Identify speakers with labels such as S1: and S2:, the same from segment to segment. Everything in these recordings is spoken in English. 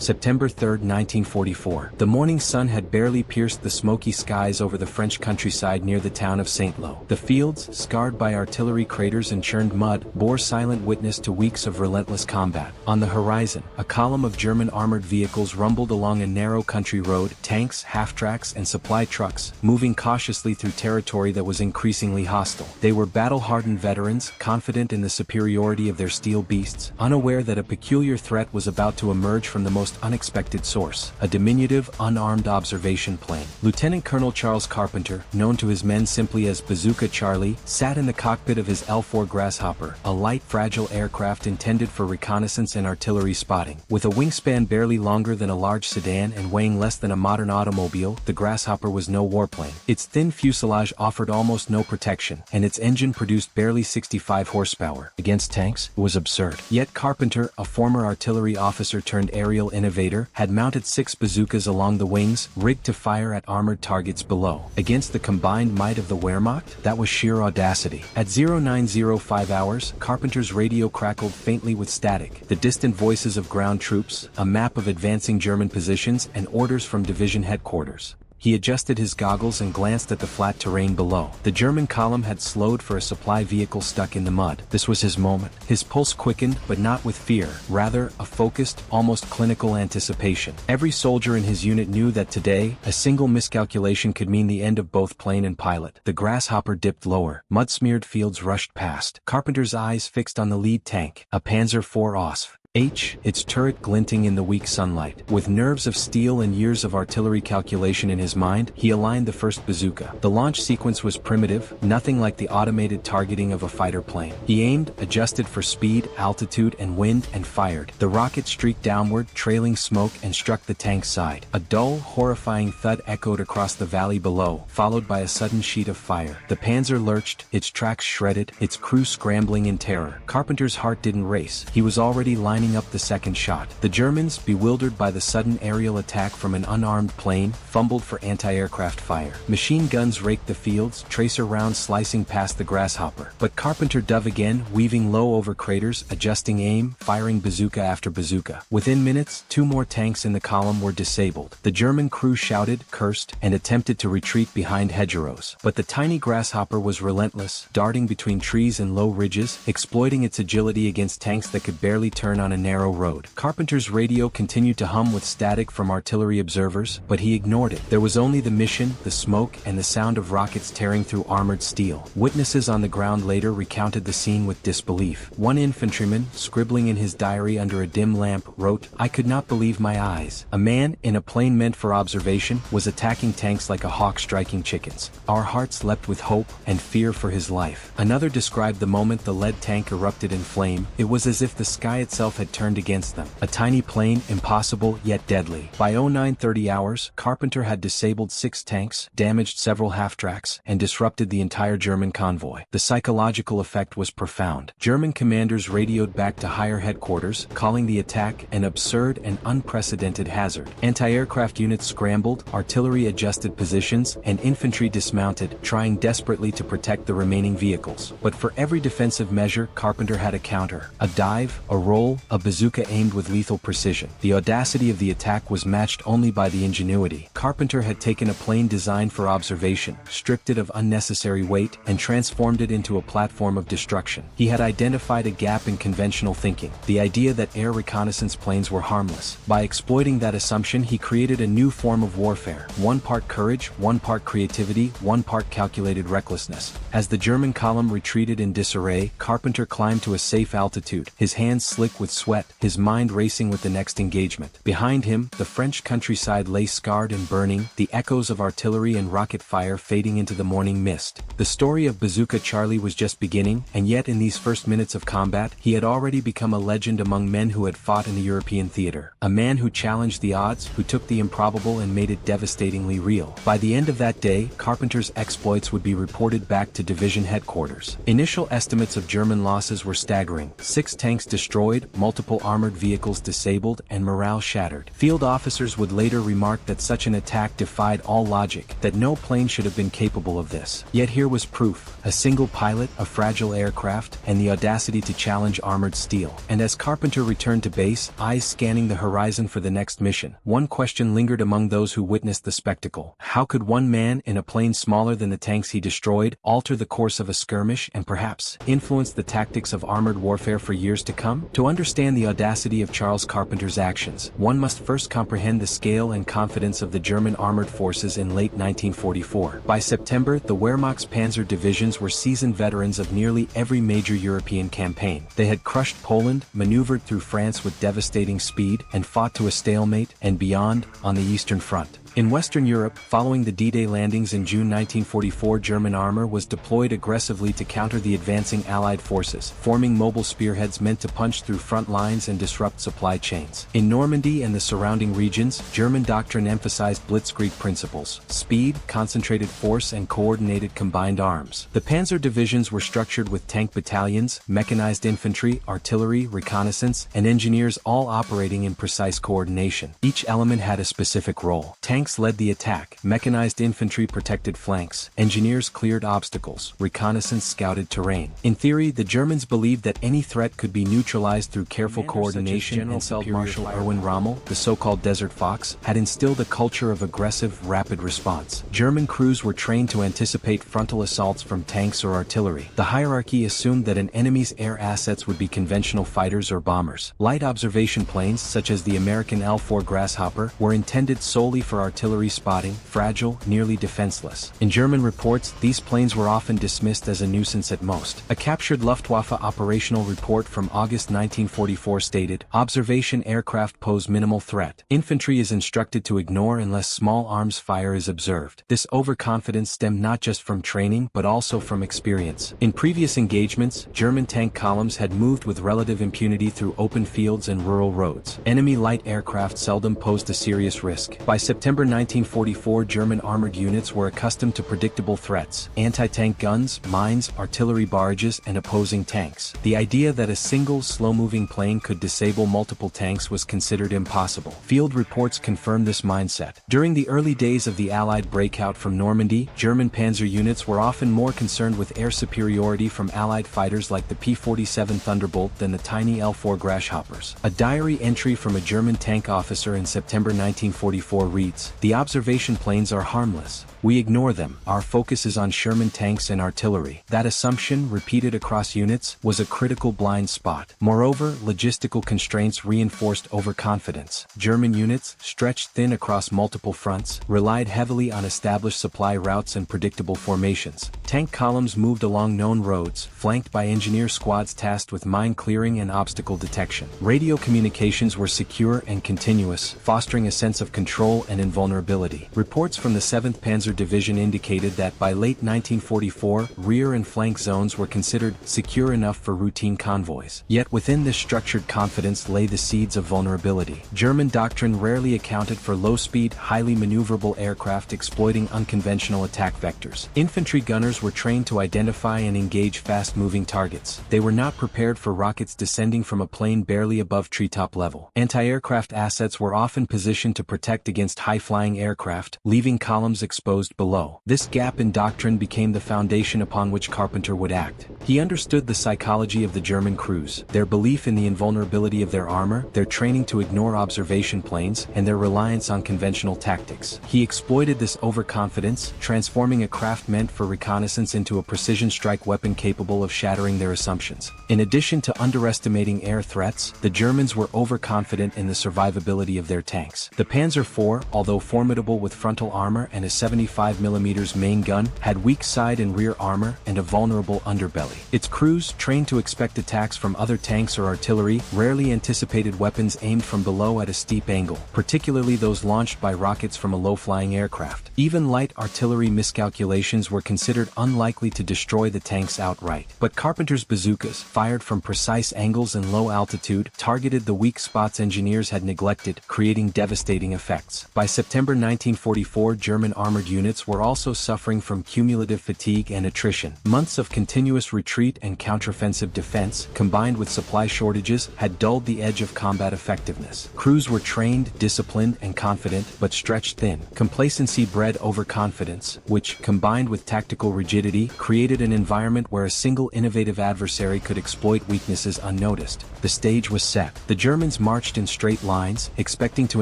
S1: September 3, 1944. The morning sun had barely pierced the smoky skies over the French countryside near the town of Saint-Lô. The fields, scarred by artillery craters and churned mud, bore silent witness to weeks of relentless combat. On the horizon, a column of German armored vehicles rumbled along a narrow country road, tanks, half-tracks, and supply trucks, moving cautiously through territory that was increasingly hostile. They were battle-hardened veterans, confident in the superiority of their steel beasts, unaware that a peculiar threat was about to emerge from the most unexpected source: a diminutive, unarmed observation plane. Lieutenant Colonel Charles Carpenter, known to his men simply as Bazooka Charlie, sat in the cockpit of his L-4 Grasshopper, a light, fragile aircraft intended for reconnaissance and artillery spotting. With a wingspan barely longer than a large sedan and weighing less than a modern automobile, the Grasshopper was no warplane. Its thin fuselage offered almost no protection, and its engine produced barely 65 horsepower. Against tanks, it was absurd. Yet Carpenter, a former artillery officer turned aerial innovator, had mounted 6 bazookas along the wings, rigged to fire at armored targets below. Against the combined might of the Wehrmacht, that was sheer audacity. At 0905 hours, Carpenter's radio crackled faintly with static, the distant voices of ground troops, a map of advancing German positions, and orders from division headquarters. He adjusted his goggles and glanced at the flat terrain below. The German column had slowed for a supply vehicle stuck in the mud. This was his moment. His pulse quickened, but not with fear, rather, a focused, almost clinical anticipation. Every soldier in his unit knew that today, a single miscalculation could mean the end of both plane and pilot. The Grasshopper dipped lower. Mud-smeared fields rushed past. Carpenter's eyes fixed on the lead tank, a Panzer IV Ausf. Its turret glinting in the weak sunlight. With nerves of steel and years of artillery calculation in his mind, he aligned the first bazooka. The launch sequence was primitive, nothing like the automated targeting of a fighter plane. He aimed, adjusted for speed, altitude, and wind, and fired. The rocket streaked downward, trailing smoke, and struck the tank's side. A dull, horrifying thud echoed across the valley below, followed by a sudden sheet of fire. The Panzer lurched, its tracks shredded, its crew scrambling in terror. Carpenter's heart didn't race. He was already lining up the second shot. The Germans, bewildered by the sudden aerial attack from an unarmed plane, fumbled for anti-aircraft fire. Machine guns raked the fields, tracer rounds slicing past the Grasshopper. But Carpenter dove again, weaving low over craters, adjusting aim, firing bazooka after bazooka. Within minutes, 2 more tanks in the column were disabled. The German crew shouted, cursed, and attempted to retreat behind hedgerows. But the tiny Grasshopper was relentless, darting between trees and low ridges, exploiting its agility against tanks that could barely turn on a narrow road. Carpenter's radio continued to hum with static from artillery observers, but he ignored it. There was only the mission, the smoke, and the sound of rockets tearing through armored steel. Witnesses on the ground later recounted the scene with disbelief. One infantryman, scribbling in his diary under a dim lamp, wrote, "I could not believe my eyes. A man, in a plane meant for observation, was attacking tanks like a hawk striking chickens. Our hearts leapt with hope and fear for his life." Another described the moment the lead tank erupted in flame. It was as if the sky itself had turned against them. A tiny plane, impossible yet deadly. By 0930 hours, Carpenter had disabled 6 tanks, damaged several half-tracks, and disrupted the entire German convoy. The psychological effect was profound. German commanders radioed back to higher headquarters, calling the attack an absurd and unprecedented hazard. Anti-aircraft units scrambled, artillery adjusted positions, and infantry dismounted, trying desperately to protect the remaining vehicles. But for every defensive measure, Carpenter had a counter. A dive, a roll, a bazooka aimed with lethal precision. The audacity of the attack was matched only by the ingenuity. Carpenter had taken a plane designed for observation, stripped it of unnecessary weight, and transformed it into a platform of destruction. He had identified a gap in conventional thinking, the idea that air reconnaissance planes were harmless. By exploiting that assumption, he created a new form of warfare. 1 part courage, 1 part creativity, 1 part calculated recklessness. As the German column retreated in disarray, Carpenter climbed to a safe altitude, his hands slick with sweat, his mind racing with the next engagement. Behind him, the French countryside lay scarred and burning, the echoes of artillery and rocket fire fading into the morning mist. The story of Bazooka Charlie was just beginning, and yet in these first minutes of combat, he had already become a legend among men who had fought in the European theater. A man who challenged the odds, who took the improbable and made it devastatingly real. By the end of that day, Carpenter's exploits would be reported back to division headquarters. Initial estimates of German losses were staggering: 6 tanks destroyed, multiple multiple armored vehicles disabled and morale shattered. Field officers would later remark that such an attack defied all logic, that no plane should have been capable of this. Yet here was proof: a single pilot, a fragile aircraft, and the audacity to challenge armored steel. And as Carpenter returned to base, eyes scanning the horizon for the next mission, one question lingered among those who witnessed the spectacle: how could one man in a plane smaller than the tanks he destroyed alter the course of a skirmish and perhaps influence the tactics of armored warfare for years to come? To understand the audacity of Charles Carpenter's actions, one must first comprehend the scale and confidence of the German armored forces in late 1944. By September, the Wehrmacht's panzer divisions were seasoned veterans of nearly every major European campaign. They had crushed Poland, maneuvered through France with devastating speed, and fought to a stalemate and beyond on the Eastern Front. In Western Europe, following the D-Day landings in June 1944, German armor was deployed aggressively to counter the advancing Allied forces, forming mobile spearheads meant to punch through front lines and disrupt supply chains. In Normandy and the surrounding regions, German doctrine emphasized blitzkrieg principles: speed, concentrated force, and coordinated combined arms. The panzer divisions were structured with tank battalions, mechanized infantry, artillery, reconnaissance, and engineers, all operating in precise coordination. Each element had a specific role. Tanks led the attack, mechanized infantry protected flanks, engineers cleared obstacles, reconnaissance scouted terrain. In theory, the Germans believed that any threat could be neutralized through careful coordination, and Feldmarschall Erwin Rommel, the so-called Desert Fox, had instilled a culture of aggressive, rapid response. German crews were trained to anticipate frontal assaults from tanks or artillery. The hierarchy assumed that an enemy's air assets would be conventional fighters or bombers. Light observation planes, such as the American L-4 Grasshopper, were intended solely for artillery spotting, fragile, nearly defenseless. In German reports, these planes were often dismissed as a nuisance at most. A captured Luftwaffe operational report from August 1944 stated, "Observation aircraft pose minimal threat. Infantry is instructed to ignore unless small arms fire is observed." This overconfidence stemmed not just from training but also from experience. In previous engagements, German tank columns had moved with relative impunity through open fields and rural roads. Enemy light aircraft seldom posed a serious risk. By September 1944, German armored units were accustomed to predictable threats: anti-tank guns, mines, artillery barrages, and opposing tanks. The idea that a single, slow-moving plane could disable multiple tanks was considered impossible. Field reports confirmed this mindset. During the early days of the Allied breakout from Normandy, German panzer units were often more concerned with air superiority from Allied fighters like the P-47 Thunderbolt than the tiny L-4 Grasshoppers. A diary entry from a German tank officer in September 1944 reads, "The observation planes are harmless. We ignore them. Our focus is on Sherman tanks and artillery." That assumption, repeated across units, was a critical blind spot. Moreover, logistical constraints reinforced overconfidence. German units, stretched thin across multiple fronts, relied heavily on established supply routes and predictable formations. Tank columns moved along known roads, flanked by engineer squads tasked with mine clearing and obstacle detection. Radio communications were secure and continuous, fostering a sense of control and invulnerability. Reports from the 7th Panzer Division indicated that by late 1944, rear and flank zones were considered secure enough for routine convoys. Yet within this structured confidence lay the seeds of vulnerability. German doctrine rarely accounted for low-speed, highly maneuverable aircraft exploiting unconventional attack vectors. Infantry gunners were trained to identify and engage fast-moving targets. They were not prepared for rockets descending from a plane barely above treetop level. Anti-aircraft assets were often positioned to protect against high-flying aircraft, leaving columns exposed below. This gap in doctrine became the foundation upon which Carpenter would act. He understood the psychology of the German crews, their belief in the invulnerability of their armor, their training to ignore observation planes, and their reliance on conventional tactics. He exploited this overconfidence, transforming a craft meant for reconnaissance into a precision strike weapon capable of shattering their assumptions. In addition to underestimating air threats, the Germans were overconfident in the survivability of their tanks. The Panzer IV, although formidable with frontal armor and a 75mm main gun, had weak side and rear armor and a vulnerable underbelly. Its crews, trained to expect attacks from other tanks or artillery, rarely anticipated weapons aimed from below at a steep angle, particularly those launched by rockets from a low-flying aircraft. Even light artillery miscalculations were considered unlikely to destroy the tanks outright. But Carpenter's bazookas, fired from precise angles and low altitude, targeted the weak spots engineers had neglected, creating devastating effects. By September 1944, German armored units were also suffering from cumulative fatigue and attrition. Months of continuous retreat and counteroffensive defense, combined with supply shortages shortages had dulled the edge of combat effectiveness. Crews were trained, disciplined, and confident, but stretched thin. Complacency bred overconfidence, which, combined with tactical rigidity, created an environment where a single innovative adversary could exploit weaknesses unnoticed. The stage was set. The Germans marched in straight lines, expecting to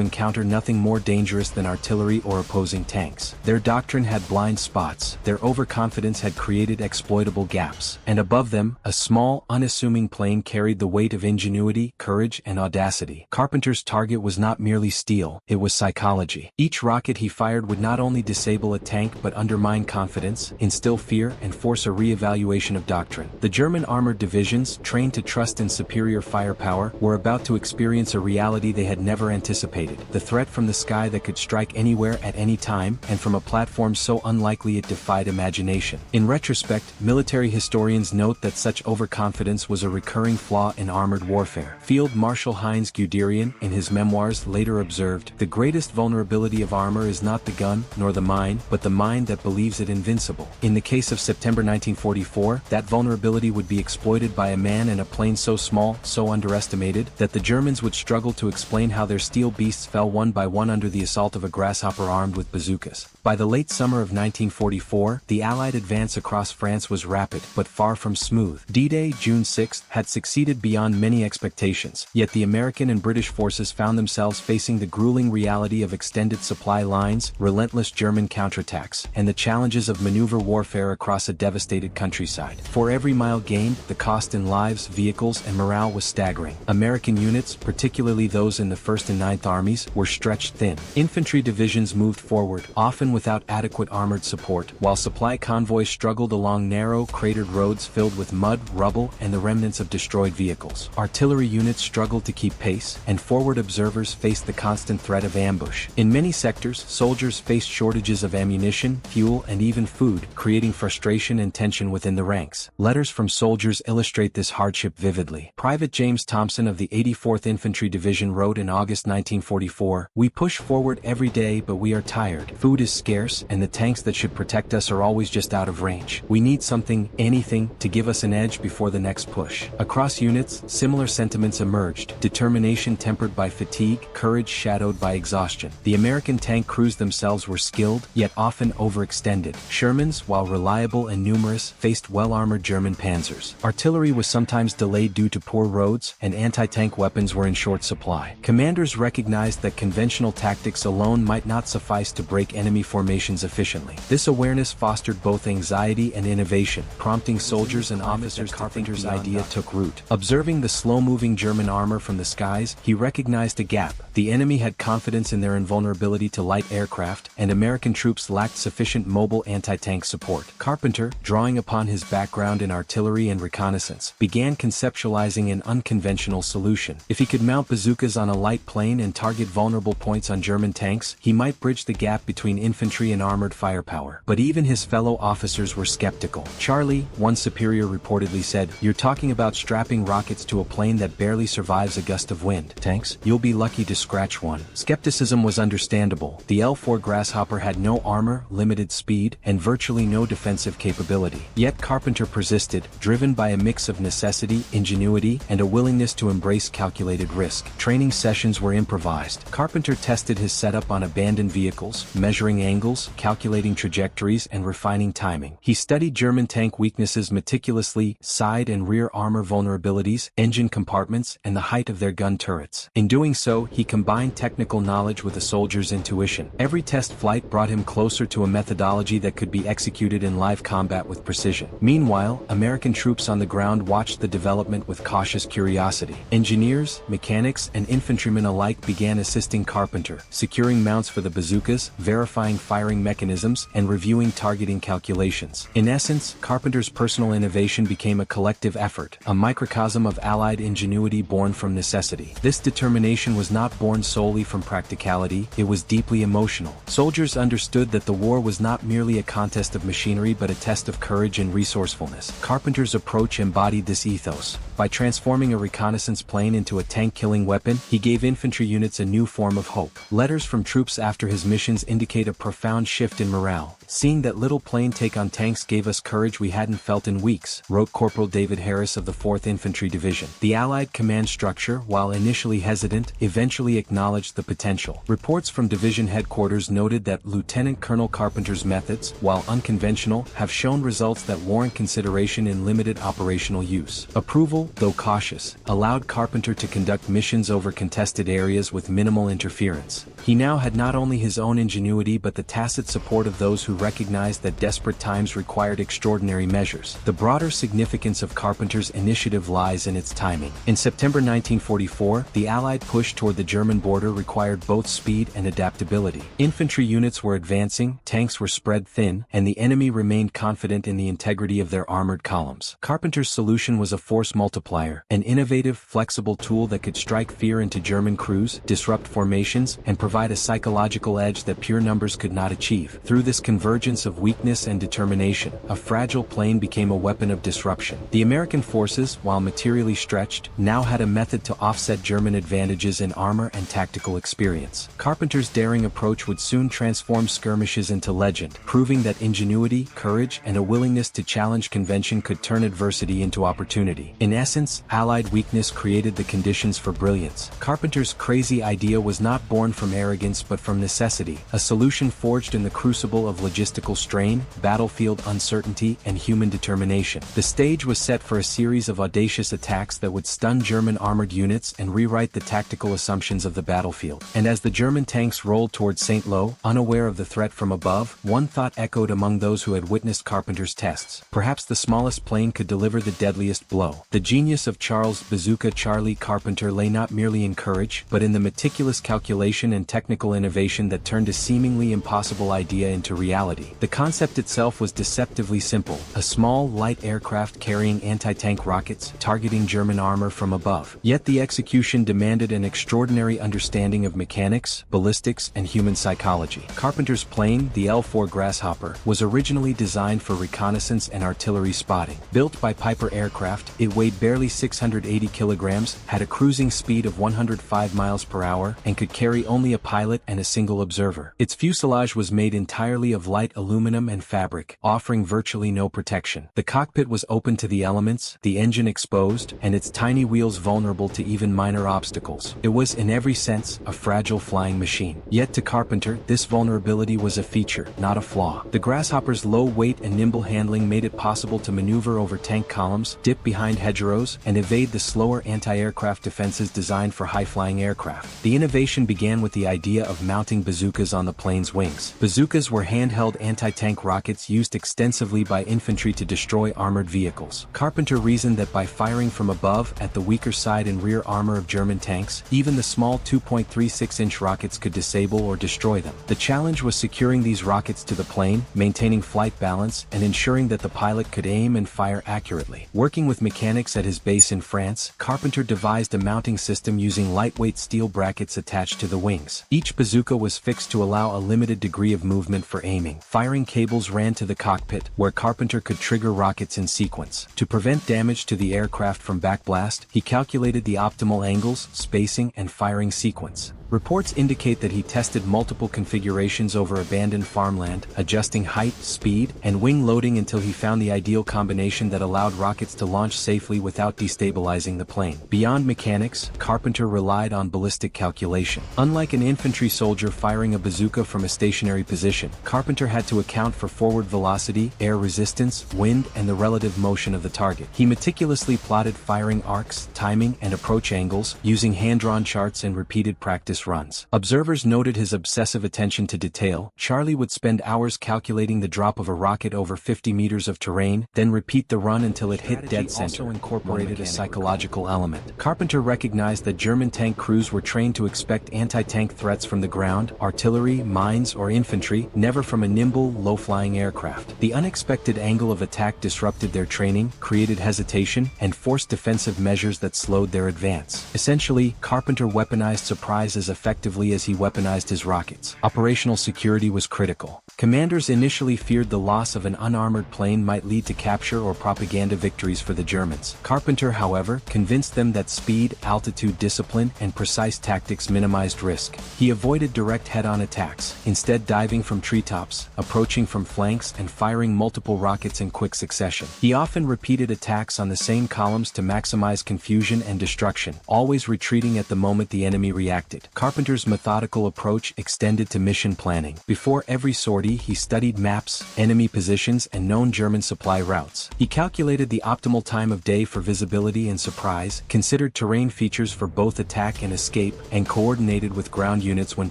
S1: encounter nothing more dangerous than artillery or opposing tanks. Their doctrine had blind spots, their overconfidence had created exploitable gaps, and above them, a small, unassuming plane carried the weight of ingenuity, courage, and audacity. Carpenter's target was not merely steel, it was psychology. Each rocket he fired would not only disable a tank but undermine confidence, instill fear, and force a re-evaluation of doctrine. The German armored divisions, trained to trust in superior firepower, were about to experience a reality they had never anticipated. The threat from the sky that could strike anywhere at any time, and from a platform so unlikely it defied imagination. In retrospect, military historians note that such overconfidence was a recurring flaw in armored warfare. Field Marshal Heinz Guderian, in his memoirs, later observed, "The greatest vulnerability of armor is not the gun, nor the mine, but the mind that believes it invincible." In the case of September 1944, that vulnerability would be exploited by a man in a plane so small, so underestimated, that the Germans would struggle to explain how their steel beasts fell one by one under the assault of a grasshopper armed with bazookas. By the late summer of 1944, the Allied advance across France was rapid, but far from smooth. D-Day, June 6, had succeeded beyond many expectations, yet the American and British forces found themselves facing the grueling reality of extended supply lines, relentless German counterattacks, and the challenges of maneuver warfare across a devastated countryside. For every mile gained, the cost in lives, vehicles, and morale was staggering. American units, particularly those in the 1st and 9th Armies, were stretched thin. Infantry divisions moved forward, often without adequate armored support, while supply convoys struggled along narrow, cratered roads filled with mud, rubble, and the remnants of destroyed vehicles. Artillery units struggled to keep pace, and forward observers faced the constant threat of ambush. In many sectors, soldiers faced shortages of ammunition, fuel, and even food, creating frustration and tension within the ranks. Letters from soldiers illustrate this hardship vividly. Private James Thompson of the 84th Infantry Division wrote in August 1944, "We push forward every day, but we are tired. Food is scarce, and the tanks that should protect us are always just out of range. We need something, anything, to give us an edge before the next push." Across units, similar sentiments emerged, determination tempered by fatigue, courage shadowed by exhaustion. The American tank crews themselves were skilled, yet often overextended. Shermans, while reliable and numerous, faced well-armored German panzers. Artillery was sometimes delayed due to poor roads, and anti-tank weapons were in short supply. Commanders recognized that conventional tactics alone might not suffice to break enemy formations efficiently. This awareness fostered both anxiety and innovation, prompting soldiers and officers. Carpenter's idea took root. Observing the slow-moving German armor from the skies, he recognized a gap. The enemy had confidence in their invulnerability to light aircraft, and American troops lacked sufficient mobile anti-tank support. Carpenter, drawing upon his background in artillery and reconnaissance, began conceptualizing an unconventional solution. If he could mount bazookas on a light plane and target vulnerable points on German tanks, he might bridge the gap between infantry and armored firepower. But even his fellow officers were skeptical. "Charlie," one superior reportedly said, "you're talking about strapping rockets to a plane that barely survives a gust of wind. Tanks? You'll be lucky to scratch one." Skepticism was understandable. The L-4 Grasshopper had no armor, limited speed, and virtually no defensive capability. Yet Carpenter persisted, driven by a mix of necessity, ingenuity, and a willingness to embrace calculated risk. Training sessions were improvised. Carpenter tested his setup on abandoned vehicles, measuring angles, calculating trajectories, and refining timing. He studied German tank weaknesses meticulously, side and rear armor vulnerabilities, engine compartments, and the height of their gun turrets. In doing so, he combined technical knowledge with a soldier's intuition. Every test flight brought him closer to a methodology that could be executed in live combat with precision. Meanwhile, American troops on the ground watched the development with cautious curiosity. Engineers, mechanics, and infantrymen alike began assisting Carpenter, securing mounts for the bazookas, verifying firing mechanisms, and reviewing targeting calculations. In essence, Carpenter's personal innovation became a collective effort, a microcosm of Allied ingenuity born from necessity. This determination was not born solely from practicality, it was deeply emotional. Soldiers understood that the war was not merely a contest of machinery but a test of courage and resourcefulness. Carpenter's approach embodied this ethos. By transforming a reconnaissance plane into a tank-killing weapon, he gave infantry units a new form of hope. Letters from troops after his missions indicate a profound shift in morale. "Seeing that little plane take on tanks gave us courage we hadn't felt in weeks," wrote Corporal David Harris of the 4th Infantry Division. The Allied command structure, while initially hesitant, eventually acknowledged the potential. Reports from division headquarters noted that Lieutenant Colonel Carpenter's methods, while unconventional, have shown results that warrant consideration in limited operational use. Approval, though cautious, allowed Carpenter to conduct missions over contested areas with minimal interference. He now had not only his own ingenuity but the tacit support of those who recognized that desperate times required extraordinary measures. The broader significance of Carpenter's initiative lies in its timing. In September 1944, the Allied push toward the German border required both speed and adaptability. Infantry units were advancing, tanks were spread thin, and the enemy remained confident in the integrity of their armored columns. Carpenter's solution was a force multiplier, an innovative, flexible tool that could strike fear into German crews, disrupt formations, and provide a psychological edge that pure numbers could not achieve. Through this convergence of weakness and determination, a fragile plane became a weapon of disruption. The American forces, while materially stretched, now had a method to offset German advantages in armor and tactical experience. Carpenter's daring approach would soon transform skirmishes into legend, proving that ingenuity, courage, and a willingness to challenge convention could turn adversity into opportunity. In essence, Allied weakness created the conditions for brilliance. Carpenter's crazy idea was not born from arrogance but from necessity, a solution forged in the crucible of logistical strain, battlefield uncertainty, and human determination. The stage was set for a series of audacious attacks that would stun German armored units and rewrite the tactical assumptions of the battlefield. And as the German tanks rolled towards St. Lo, unaware of the threat from above, one thought echoed among those who had witnessed Carpenter's tests. Perhaps the smallest plane could deliver the deadliest blow. The genius of Charles "Bazooka Charlie" Carpenter lay not merely in courage, but in the meticulous calculation and technical innovation that turned a seemingly impossible idea into reality. The concept itself was deceptively simple: a small, light aircraft carrying anti-tank rockets, targeting German armor from above. Yet the execution demanded an extraordinary understanding of mechanics, ballistics, and human psychology. Carpenter's plane, the L-4 Grasshopper, was originally designed for reconnaissance and artillery spotting. Built by Piper Aircraft, it weighed barely 680 kilograms, had a cruising speed of 105 miles per hour, and could carry only a pilot and a single observer. Its fuselage was made entirely of light aluminum and fabric, offering virtually no protection. The cockpit was open to the elements, the engine exposed, and its tiny wheels vulnerable to even minor obstacles. It was, in every sense, a fragile flying machine. Yet to Carpenter, this vulnerability was a feature, not a flaw. The Grasshopper's low weight and nimble handling made it possible to maneuver over tank columns, dip behind hedgerows, and evade the slower anti-aircraft defenses designed for high-flying aircraft. The innovation began with the idea of mounting bazookas on the plane's wings. Bazookas were handheld anti-tank rockets used extensively by infantry to destroy armored vehicles. Carpenter reasoned that by firing from above at the weaker side and rear armor of German tanks, even the small 2.36-inch rockets could disable or destroy them. The challenge was securing these rockets to the plane, maintaining flight balance, and ensuring that the pilot could aim and fire accurately. Working with mechanics at his base in France, Carpenter devised a mounting system using lightweight steel brackets attached to the wings. Each bazooka was fixed to allow a limited degree of movement for aiming. Firing cables ran to the cockpit, where Carpenter could trigger rockets in sequence. To prevent damage to the aircraft from backblast, he calculated the optimal angles, spacing, and firing sequence. Reports indicate that he tested multiple configurations over abandoned farmland, adjusting height, speed, and wing loading until he found the ideal combination that allowed rockets to launch safely without destabilizing the plane. Beyond mechanics, Carpenter relied on ballistic calculation. Unlike an infantry soldier firing a bazooka from a stationary position, Carpenter had to account for forward velocity, air resistance, wind, and the relative motion of the target. He meticulously plotted firing arcs, timing, and approach angles, using hand-drawn charts and repeated practice runs. Observers noted his obsessive attention to detail. Charlie would spend hours calculating the drop of a rocket over 50 meters of terrain, then repeat the run until it hit dead center. Also incorporated a psychological element. Carpenter recognized that German tank crews were trained to expect anti-tank threats from the ground, artillery, mines, or infantry, never from a nimble, low-flying aircraft. The unexpected angle of attack disrupted their training, created hesitation, and forced defensive measures that slowed their advance. Essentially, Carpenter weaponized surprise as effectively as he weaponized his rockets. Operational security was critical. Commanders initially feared the loss of an unarmored plane might lead to capture or propaganda victories for the Germans. Carpenter, however, convinced them that speed, altitude discipline, and precise tactics minimized risk. He avoided direct head-on attacks, instead diving from treetops, approaching from flanks, and firing multiple rockets in quick succession. He often repeated attacks on the same columns to maximize confusion and destruction, always retreating at the moment the enemy reacted. Carpenter's methodical approach extended to mission planning. Before every sortie, he studied maps, enemy positions, and known German supply routes. He calculated the optimal time of day for visibility and surprise, considered terrain features for both attack and escape, and coordinated with ground units when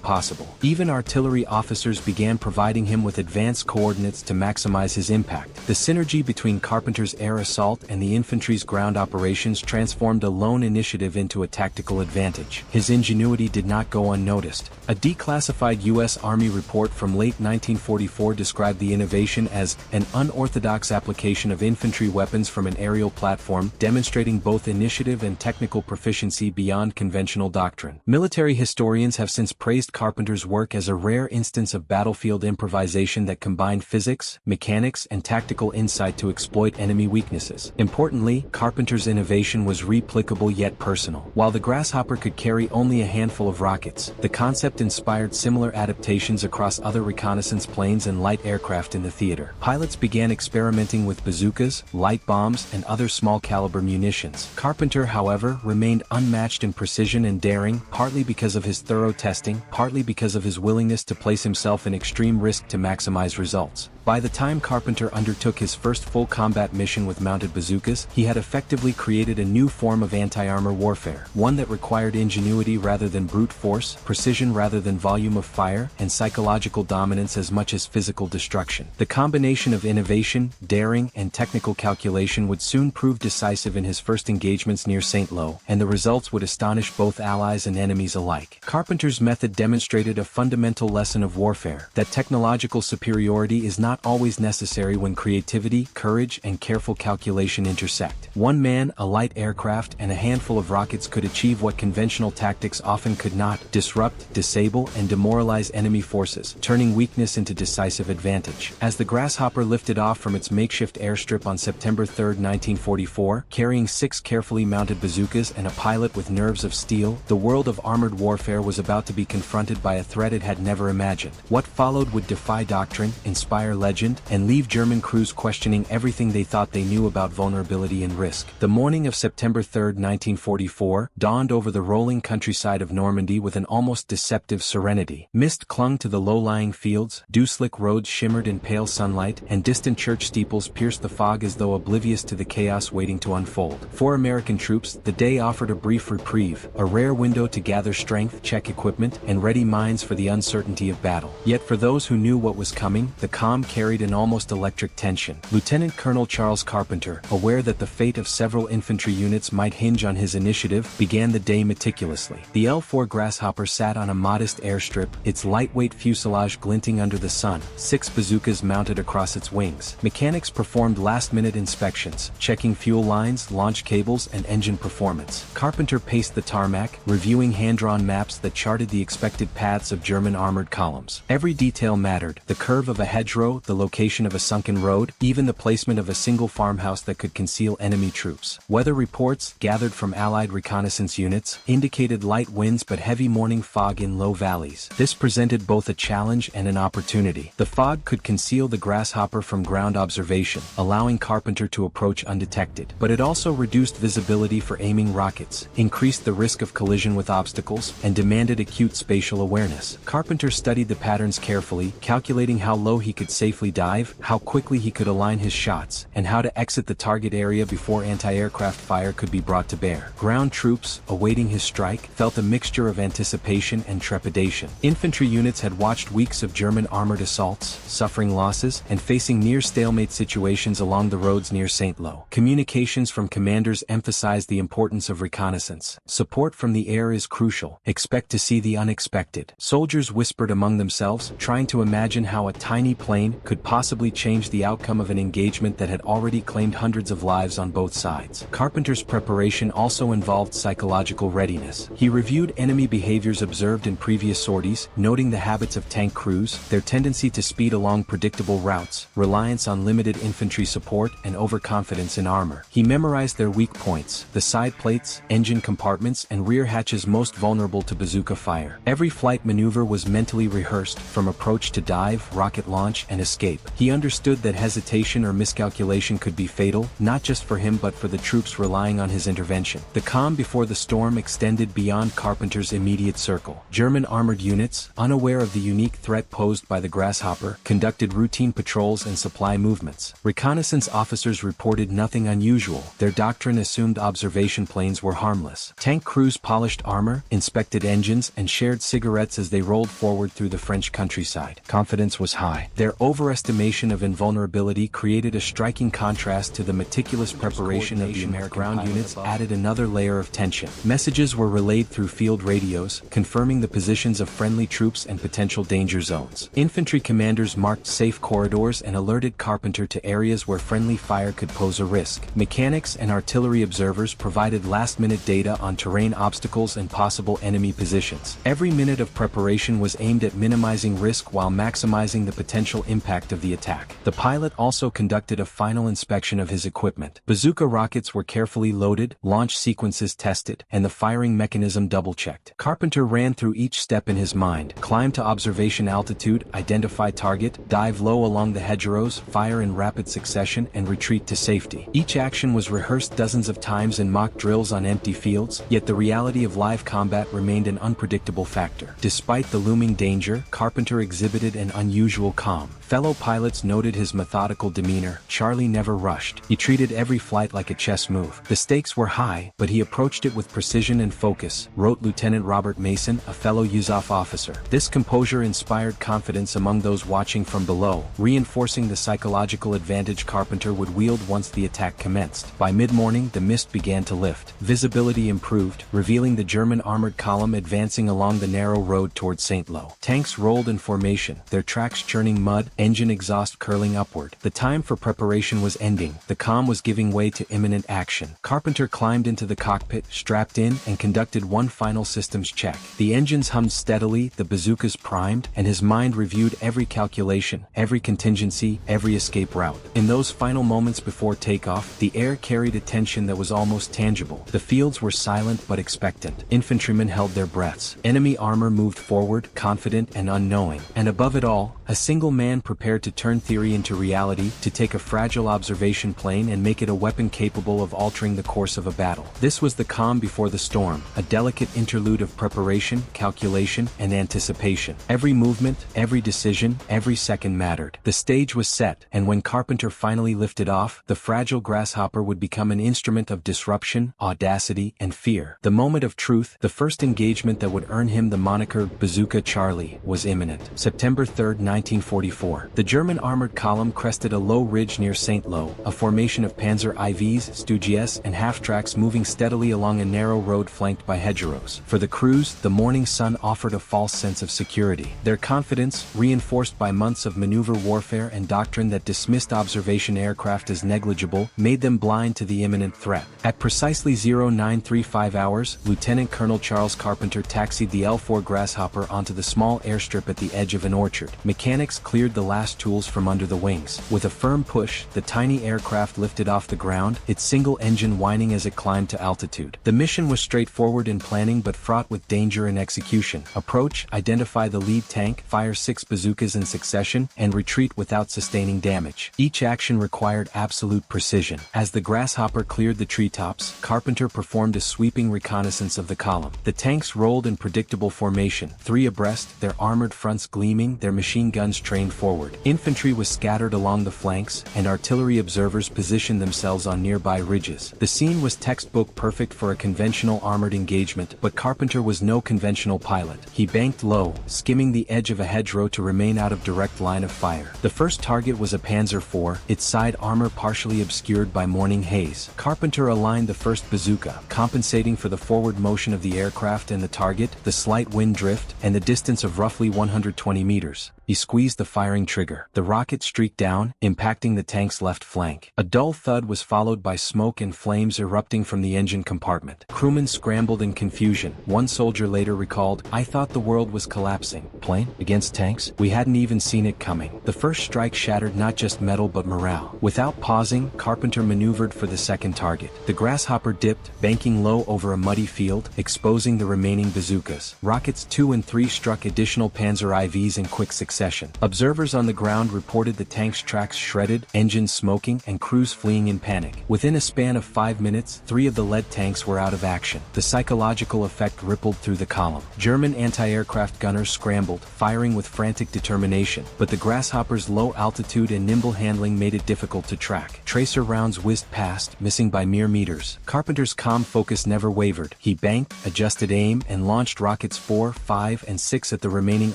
S1: possible. Even artillery officers began providing him with advanced coordinates to maximize his impact. The synergy between Carpenter's air assault and the infantry's ground operations transformed a lone initiative into a tactical advantage. His ingenuity did not go unnoticed. A declassified U.S. Army report from late 1944 described the innovation as an unorthodox application of infantry weapons from an aerial platform, demonstrating both initiative and technical proficiency beyond conventional doctrine. Military historians have since praised Carpenter's work as a rare instance of battlefield improvisation that combined physics, mechanics, and tactical insight to exploit enemy weaknesses. Importantly, Carpenter's innovation was replicable yet personal. While the Grasshopper could carry only a handful of rockets, the concept inspired similar adaptations across other reconnaissance planes and light aircraft in the theater. Pilots began experimenting with bazookas, light bombs, and other small-caliber munitions. Carpenter, however, remained unmatched in precision and daring, partly because of his thorough testing, partly because of his willingness to place himself in extreme risk to maximize results. By the time Carpenter undertook his first full combat mission with mounted bazookas, he had effectively created a new form of anti-armor warfare, one that required ingenuity rather than brute force, precision rather than volume of fire, and psychological dominance as much as physical destruction. The combination of innovation, daring, and technical calculation would soon prove decisive in his first engagements near St. Lo, and the results would astonish both allies and enemies alike. Carpenter's method demonstrated a fundamental lesson of warfare, that technological superiority is not always necessary when creativity, courage, and careful calculation intersect. One man, a light aircraft, and a handful of rockets could achieve what conventional tactics often could not: disrupt, disable, and demoralize enemy forces, turning weakness into decisive advantage. As the Grasshopper lifted off from its makeshift airstrip on September 3, 1944, carrying 6 carefully mounted bazookas and a pilot with nerves of steel, the world of armored warfare was about to be confronted by a threat it had never imagined. What followed would defy doctrine, inspire legend, and leave German crews questioning everything they thought they knew about vulnerability and risk. The morning of September 3, 1944, dawned over the rolling countryside of Normandy with an almost deceptive serenity. Mist clung to the low-lying fields, dew-slick roads shimmered in pale sunlight, and distant church steeples pierced the fog as though oblivious to the chaos waiting to unfold. For American troops, the day offered a brief reprieve, a rare window to gather strength, check equipment, and ready minds for the uncertainty of battle. Yet for those who knew what was coming, the calm carried an almost electric tension. Lieutenant Colonel Charles Carpenter, aware that the fate of several infantry units might hinge on his initiative, began the day meticulously. The L-4 Grasshopper sat on a modest airstrip, its lightweight fuselage glinting under the sun, 6 bazookas mounted across its wings. Mechanics performed last-minute inspections, checking fuel lines, launch cables, and engine performance. Carpenter paced the tarmac, reviewing hand-drawn maps that charted the expected paths of German armored columns. Every detail mattered: the curve of a hedgerow, the location of a sunken road, even the placement of a single farmhouse that could conceal enemy troops. Weather reports, gathered from Allied reconnaissance units, indicated light winds but heavy morning fog in low valleys. This presented both a challenge and an opportunity. The fog could conceal the Grasshopper from ground observation, allowing Carpenter to approach undetected. But it also reduced visibility for aiming rockets, increased the risk of collision with obstacles, and demanded acute spatial awareness. Carpenter studied the patterns carefully, calculating how low he could safely dive, how quickly he could align his shots, and how to exit the target area before anti-aircraft fire could be brought to bear. Ground troops, awaiting his strike, felt a mixture of anticipation and trepidation. Infantry units had watched weeks of German armored assaults, suffering losses, and facing near-stalemate situations along the roads near St. Lo. Communications from commanders emphasized the importance of reconnaissance. Support from the air is crucial. Expect to see the unexpected. Soldiers whispered among themselves, trying to imagine how a tiny plane, could possibly change the outcome of an engagement that had already claimed hundreds of lives on both sides. Carpenter's preparation also involved psychological readiness. He reviewed enemy behaviors observed in previous sorties, noting the habits of tank crews, their tendency to speed along predictable routes, reliance on limited infantry support, and overconfidence in armor. He memorized their weak points, the side plates, engine compartments, and rear hatches most vulnerable to bazooka fire. Every flight maneuver was mentally rehearsed, from approach to dive, rocket launch, and escape. He understood that hesitation or miscalculation could be fatal, not just for him but for the troops relying on his intervention. The calm before the storm extended beyond Carpenter's immediate circle. German armored units, unaware of the unique threat posed by the Grasshopper, conducted routine patrols and supply movements. Reconnaissance officers reported nothing unusual. Their doctrine assumed observation planes were harmless. Tank crews polished armor, inspected engines, and shared cigarettes as they rolled forward through the French countryside. Confidence was high. Their overestimation of invulnerability created a striking contrast to the meticulous preparation of the American ground units, added another layer of tension. Messages were relayed through field radios, confirming the positions of friendly troops and potential danger zones. Infantry commanders marked safe corridors and alerted Carpenter to areas where friendly fire could pose a risk. Mechanics and artillery observers provided last-minute data on terrain obstacles and possible enemy positions. Every minute of preparation was aimed at minimizing risk while maximizing the potential impact of the attack. The pilot also conducted a final inspection of his equipment. Bazooka rockets were carefully loaded, launch sequences tested, and the firing mechanism double-checked. Carpenter ran through each step in his mind: climb to observation altitude, identify target, dive low along the hedgerows, fire in rapid succession, and retreat to safety. Each action was rehearsed dozens of times in mock drills on empty fields, yet the reality of live combat remained an unpredictable factor. Despite the looming danger, Carpenter exhibited an unusual calm. Fellow pilots noted his methodical demeanor. Charlie never rushed. He treated every flight like a chess move. The stakes were high, but he approached it with precision and focus, wrote Lieutenant Robert Mason, a fellow USAF officer. This composure inspired confidence among those watching from below, reinforcing the psychological advantage Carpenter would wield once the attack commenced. By mid-morning, the mist began to lift. Visibility improved, revealing the German armored column advancing along the narrow road toward St. Lo. Tanks rolled in formation, their tracks churning mud, engine exhaust curling upward. The time for preparation was ending. The calm was giving way to imminent action. Carpenter climbed into the cockpit, strapped in, and conducted one final systems check. The engines hummed steadily, the bazookas primed, and his mind reviewed every calculation, every contingency, every escape route. In those final moments before takeoff, the air carried a tension that was almost tangible. The fields were silent but expectant. Infantrymen held their breaths. Enemy armor moved forward, confident and unknowing. And above it all, a single man prepared to turn theory into reality, to take a fragile observation plane and make it a weapon capable of altering the course of a battle. This was the calm before the storm, a delicate interlude of preparation, calculation, and anticipation. Every movement, every decision, every second mattered. The stage was set, and when Carpenter finally lifted off, the fragile Grasshopper would become an instrument of disruption, audacity, and fear. The moment of truth, the first engagement that would earn him the moniker Bazooka Charlie, was imminent. September 3, 1944. The German armored column crested a low ridge near St. Lo, a formation of Panzer IVs, Stugies, and half-tracks moving steadily along a narrow road flanked by hedgerows. For the crews, the morning sun offered a false sense of security. Their confidence, reinforced by months of maneuver warfare and doctrine that dismissed observation aircraft as negligible, made them blind to the imminent threat. At precisely 0935 hours, Lieutenant Colonel Charles Carpenter taxied the L-4 Grasshopper onto the small airstrip at the edge of an orchard. Mechanics cleared the last tools from under the wings. With a firm push, the tiny aircraft lifted off the ground, its single engine whining as it climbed to altitude. The mission was straightforward in planning but fraught with danger in execution. Approach, identify the lead tank, fire 6 bazookas in succession, and retreat without sustaining damage. Each action required absolute precision. As the Grasshopper cleared the treetops, Carpenter performed a sweeping reconnaissance of the column. The tanks rolled in predictable formation, 3 abreast, their armored fronts gleaming, their machine guns trained forward. Infantry was scattered along the flanks, and artillery observers positioned themselves on nearby ridges. The scene was textbook perfect for a conventional armored engagement, but Carpenter was no conventional pilot. He banked low, skimming the edge of a hedgerow to remain out of direct line of fire. The first target was a Panzer IV, its side armor partially obscured by morning haze. Carpenter aligned the first bazooka, compensating for the forward motion of the aircraft and the target, the slight wind drift, and the distance of roughly 120 meters. He squeezed the firing trigger. The rocket streaked down, impacting the tank's left flank. A dull thud was followed by smoke and flames erupting from the engine compartment. Crewmen scrambled in confusion. One soldier later recalled, "I thought the world was collapsing. Plane? Against tanks? We hadn't even seen it coming." The first strike shattered not just metal but morale. Without pausing, Carpenter maneuvered for the second target. The Grasshopper dipped, banking low over a muddy field, exposing the remaining bazookas. Rockets 2 and 3 struck additional Panzer IVs in quick succession. Observers on the ground reported the tank's tracks shredded, engines smoking, and crews fleeing in panic. Within a span of 5 minutes, 3 of the lead tanks were out of action. The psychological effect rippled through the column. German anti-aircraft gunners scrambled, firing with frantic determination, but the Grasshopper's low altitude and nimble handling made it difficult to track. Tracer rounds whizzed past, missing by mere meters. Carpenter's calm focus never wavered. He banked, adjusted aim, and launched rockets 4, 5, and 6 at the remaining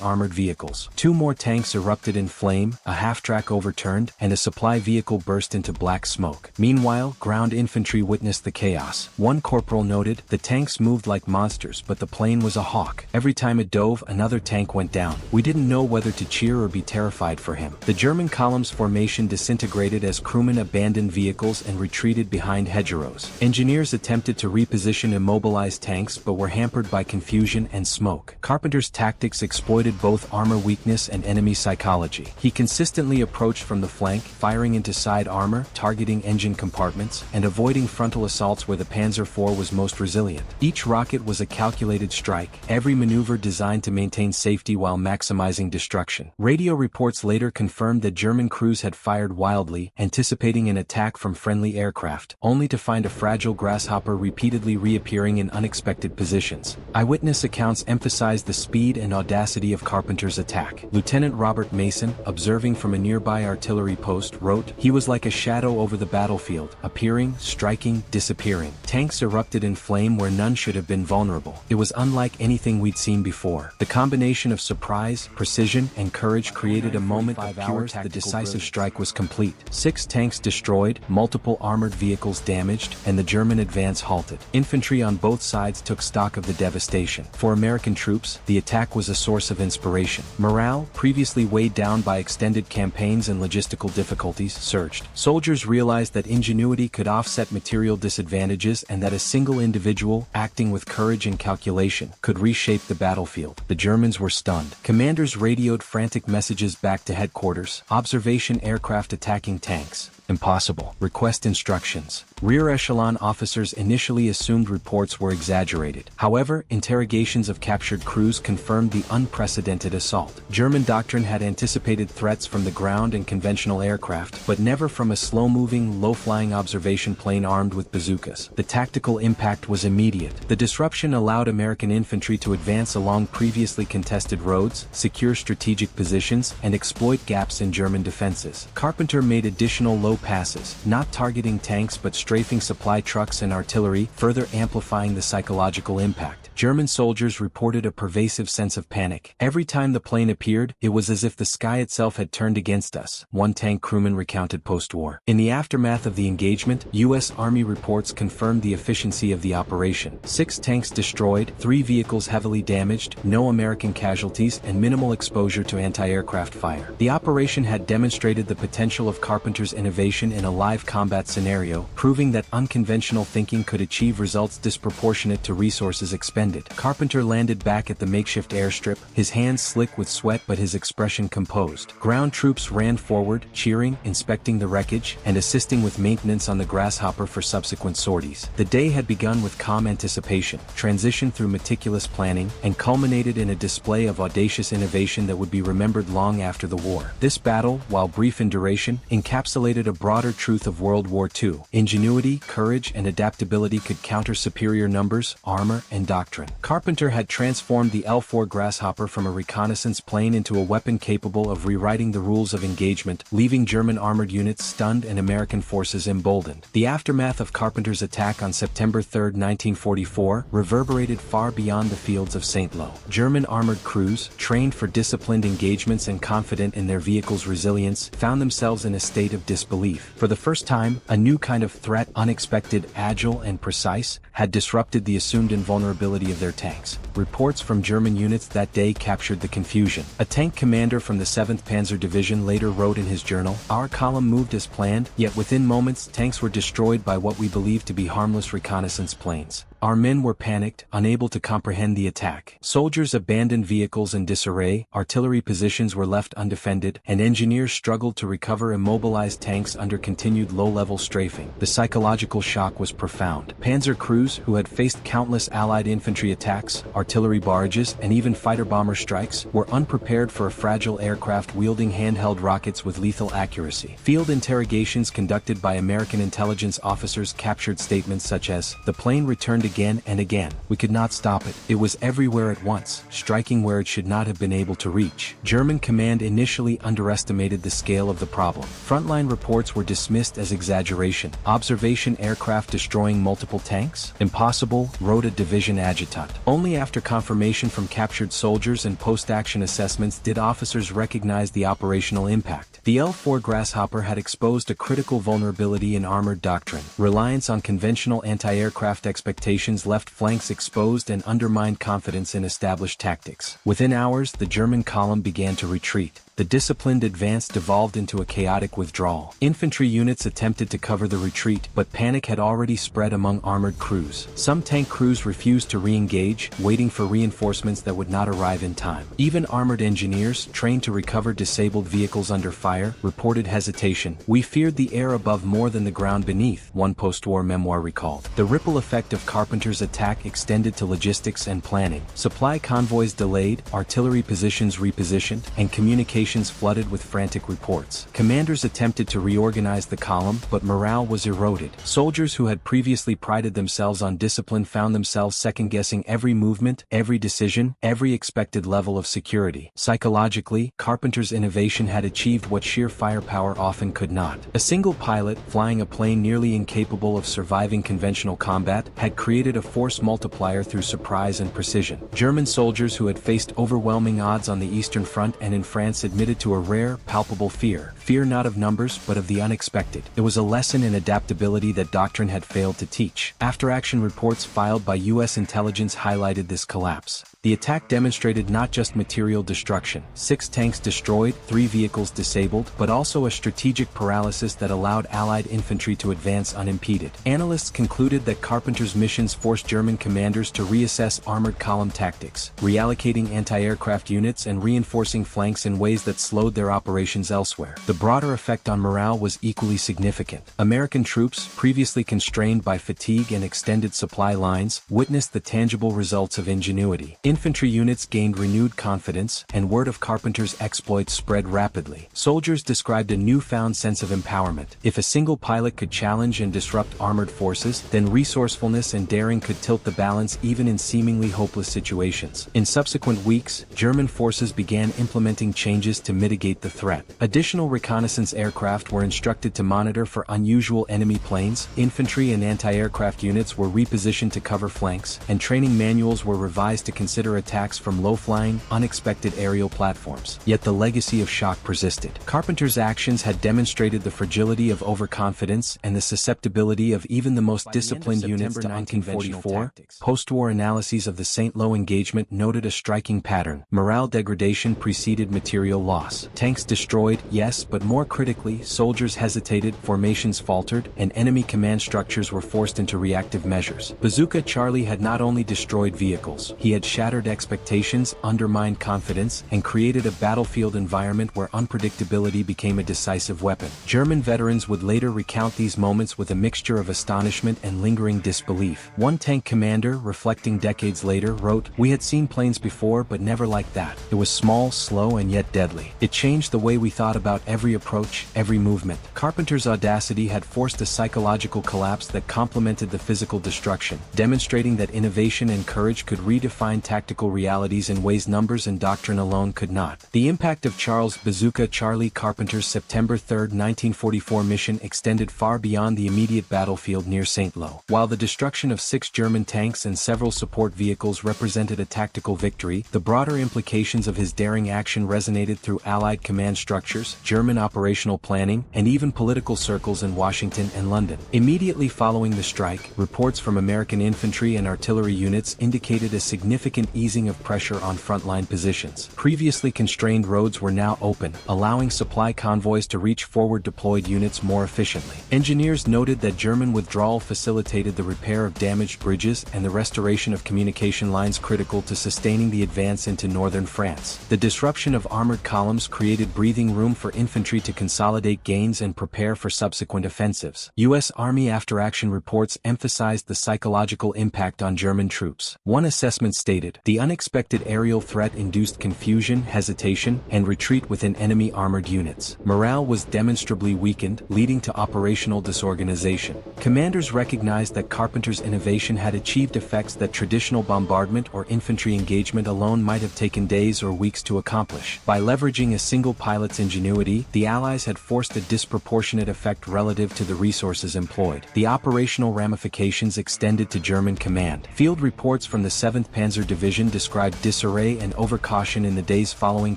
S1: armored vehicles. 2 more tanks erupted in flame, a half-track overturned, and a supply vehicle burst into black smoke. Meanwhile, ground infantry witnessed the chaos. One corporal noted, "The tanks moved like monsters, but the plane was a hawk. Every time it dove, another tank went down. We didn't know whether to cheer or be terrified for him." The German column's formation disintegrated as crewmen abandoned vehicles and retreated behind hedgerows. Engineers attempted to reposition immobilized tanks but were hampered by confusion and smoke. Carpenter's tactics exploited both armor weakness and enemy psychology. He consistently approached from the flank, firing into side armor, targeting engine compartments, and avoiding frontal assaults where the Panzer IV was most resilient. Each rocket was a calculated strike, every maneuver designed to maintain safety while maximizing destruction. Radio reports later confirmed that German crews had fired wildly, anticipating an attack from friendly aircraft, only to find a fragile Grasshopper repeatedly reappearing in unexpected positions. Eyewitness accounts emphasized the speed and audacity of Carpenter's attack. Lieutenant Robert Mason, observing from a nearby artillery post, wrote, "He was like a shadow over the battlefield, appearing, striking, disappearing. Tanks erupted in flame where none should have been vulnerable. It was unlike anything we'd seen before. The combination of surprise, precision, and courage created a moment of pure tactical. The decisive strike was complete. 6 tanks destroyed, multiple armored vehicles damaged, and the German advance halted. Infantry on both sides took stock of the devastation. For American troops, the attack was a source of inspiration. Morale, previously weighed down by extended campaigns and logistical difficulties, surged. Soldiers realized that ingenuity could offset material disadvantages and that a single individual, acting with courage and calculation, could reshape the battlefield. The Germans were stunned. Commanders radioed frantic messages back to headquarters. Observation aircraft attacking tanks. Impossible. Request instructions. Rear echelon officers initially assumed reports were exaggerated. However, interrogations of captured crews confirmed the unprecedented assault. German doctrine had anticipated threats from the ground and conventional aircraft, but never from a slow-moving, low-flying observation plane armed with bazookas. The tactical impact was immediate. The disruption allowed American infantry to advance along previously contested roads, secure strategic positions, and exploit gaps in German defenses. Carpenter made additional low passes, not targeting tanks but strafing supply trucks and artillery, further amplifying the psychological impact. German soldiers reported a pervasive sense of panic. Every time the plane appeared, it was as if the sky itself had turned against us, one tank crewman recounted post-war. In the aftermath of the engagement, U.S. Army reports confirmed the efficiency of the operation. 6 tanks destroyed, 3 vehicles heavily damaged, no American casualties, and minimal exposure to anti-aircraft fire. The operation had demonstrated the potential of Carpenter's innovation in a live combat scenario, proving that unconventional thinking could achieve results disproportionate to resources expended. Carpenter landed back at the makeshift airstrip, his hands slick with sweat but his expression composed. Ground troops ran forward, cheering, inspecting the wreckage, and assisting with maintenance on the Grasshopper for subsequent sorties. The day had begun with calm anticipation, transitioned through meticulous planning, and culminated in a display of audacious innovation that would be remembered long after the war. This battle, while brief in duration, encapsulated a broader truth of World War II. Ingenuity, courage, and adaptability could counter superior numbers, armor, and doctrine. Carpenter had transformed the L-4 Grasshopper from a reconnaissance plane into a weapon capable of rewriting the rules of engagement, leaving German armored units stunned and American forces emboldened. The aftermath of Carpenter's attack on September 3, 1944, reverberated far beyond the fields of St. Lo. German armored crews, trained for disciplined engagements and confident in their vehicles' resilience, found themselves in a state of disbelief. For the first time, a new kind of threat, unexpected, agile, and precise, had disrupted the assumed invulnerability of their tanks. reports from German units that day captured the confusion. A tank commander from the 7th Panzer Division later wrote in his journal, "Our column moved as planned, yet within moments tanks were destroyed by what we believed to be harmless reconnaissance planes. Our men were panicked, unable to comprehend the attack. Soldiers abandoned vehicles in disarray, artillery positions were left undefended, and engineers struggled to recover immobilized tanks under continued low-level strafing. The psychological shock was profound. Panzer crews, who had faced countless Allied infantry attacks, artillery barrages, and even fighter-bomber strikes, were unprepared for a fragile aircraft wielding handheld rockets with lethal accuracy. Field interrogations conducted by American intelligence officers captured statements such as, "The plane returned again and again. We could not stop it. It was everywhere at once, striking where it should not have been able to reach." German command initially underestimated the scale of the problem. Frontline reports were dismissed as exaggeration. Observation aircraft destroying multiple tanks? Impossible, wrote a division adjutant. Only after confirmation from captured soldiers and post-action assessments did officers recognize the operational impact. The L-4 Grasshopper had exposed a critical vulnerability in armored doctrine. Reliance on conventional anti-aircraft expectations left flanks exposed and undermined confidence in established tactics. Within hours, the German column began to retreat. The disciplined advance devolved into a chaotic withdrawal. Infantry units attempted to cover the retreat, but panic had already spread among armored crews. Some tank crews refused to re-engage, waiting for reinforcements that would not arrive in time. Even armored engineers, trained to recover disabled vehicles under fire, reported hesitation. "We feared the air above more than the ground beneath," one post-war memoir recalled. The ripple effect of Carpenter's attack extended to logistics and planning. Supply convoys delayed, artillery positions repositioned, and communications flooded with frantic reports. Commanders attempted to reorganize the column, but morale was eroded. Soldiers who had previously prided themselves on discipline found themselves second-guessing every movement, every decision, every expected level of security. Psychologically, Carpenter's innovation had achieved what sheer firepower often could not. A single pilot, flying a plane nearly incapable of surviving conventional combat, had created a force multiplier through surprise and precision. German soldiers who had faced overwhelming odds on the Eastern Front and in France admitted to a rare, palpable fear not of numbers but of the unexpected. It was a lesson in adaptability that doctrine had failed to teach. After-action reports filed by U.S. intelligence highlighted this collapse. The attack demonstrated not just material destruction, 6 tanks destroyed, 3 vehicles disabled, but also a strategic paralysis that allowed Allied infantry to advance unimpeded. Analysts concluded that Carpenter's missions forced German commanders to reassess armored column tactics, reallocating anti-aircraft units and reinforcing flanks in ways that slowed their operations elsewhere. The broader effect on morale was equally significant. American troops, previously constrained by fatigue and extended supply lines, witnessed the tangible results of ingenuity. Infantry units gained renewed confidence, and word of Carpenter's exploits spread rapidly. Soldiers described a newfound sense of empowerment. If a single pilot could challenge and disrupt armored forces, then resourcefulness and daring could tilt the balance even in seemingly hopeless situations. In subsequent weeks, German forces began implementing changes to mitigate the threat. Additional reconnaissance aircraft were instructed to monitor for unusual enemy planes, infantry and anti-aircraft units were repositioned to cover flanks, and training manuals were revised to consider attacks from low-flying, unexpected aerial platforms. Yet the legacy of shock persisted. Carpenter's actions had demonstrated the fragility of overconfidence and the susceptibility of even the most disciplined units to unconventional tactics. Post-war analyses of the St. Lo engagement noted a striking pattern. Morale degradation preceded material loss. Tanks destroyed, yes, but more critically, soldiers hesitated, formations faltered, and enemy command structures were forced into reactive measures. Bazooka Charlie had not only destroyed vehicles, he had shattered expectations, undermined confidence, and created a battlefield environment where unpredictability became a decisive weapon. German veterans would later recount these moments with a mixture of astonishment and lingering disbelief. One tank commander, reflecting decades later, wrote, "We had seen planes before, but never like that. It was small, slow, and yet deadly. It changed the way we thought about every approach, every movement." Carpenter's audacity had forced a psychological collapse that complemented the physical destruction, demonstrating that innovation and courage could redefine tactical realities in ways numbers and doctrine alone could not. The impact of Charles Bazooka Charlie Carpenter's September 3, 1944 mission extended far beyond the immediate battlefield near St. Lo. While the destruction of 6 German tanks and several support vehicles represented a tactical victory, the broader implications of his daring action resonated through Allied command structures, German operational planning, and even political circles in Washington and London. Immediately following the strike, reports from American infantry and artillery units indicated indicated a significant easing of pressure on frontline positions. Previously constrained roads were now open, allowing supply convoys to reach forward-deployed units more efficiently. Engineers noted that German withdrawal facilitated the repair of damaged bridges and the restoration of communication lines critical to sustaining the advance into northern France. The disruption of armored columns created breathing room for infantry to consolidate gains and prepare for subsequent offensives. U.S. Army after-action reports emphasized the psychological impact on German troops. One assessment stated, "The unexpected aerial threat induced confusion, hesitation, and retreat within enemy armored units. Morale was demonstrably weakened, leading to operational disorganization." Commanders recognized that Carpenter's innovation had achieved effects that traditional bombardment or infantry engagement alone might have taken days or weeks to accomplish. By leveraging a single pilot's ingenuity, the Allies had forced a disproportionate effect relative to the resources employed. The operational ramifications extended to German command. Field reports from the 7th Panzer Division described disarray and overcaution in the days following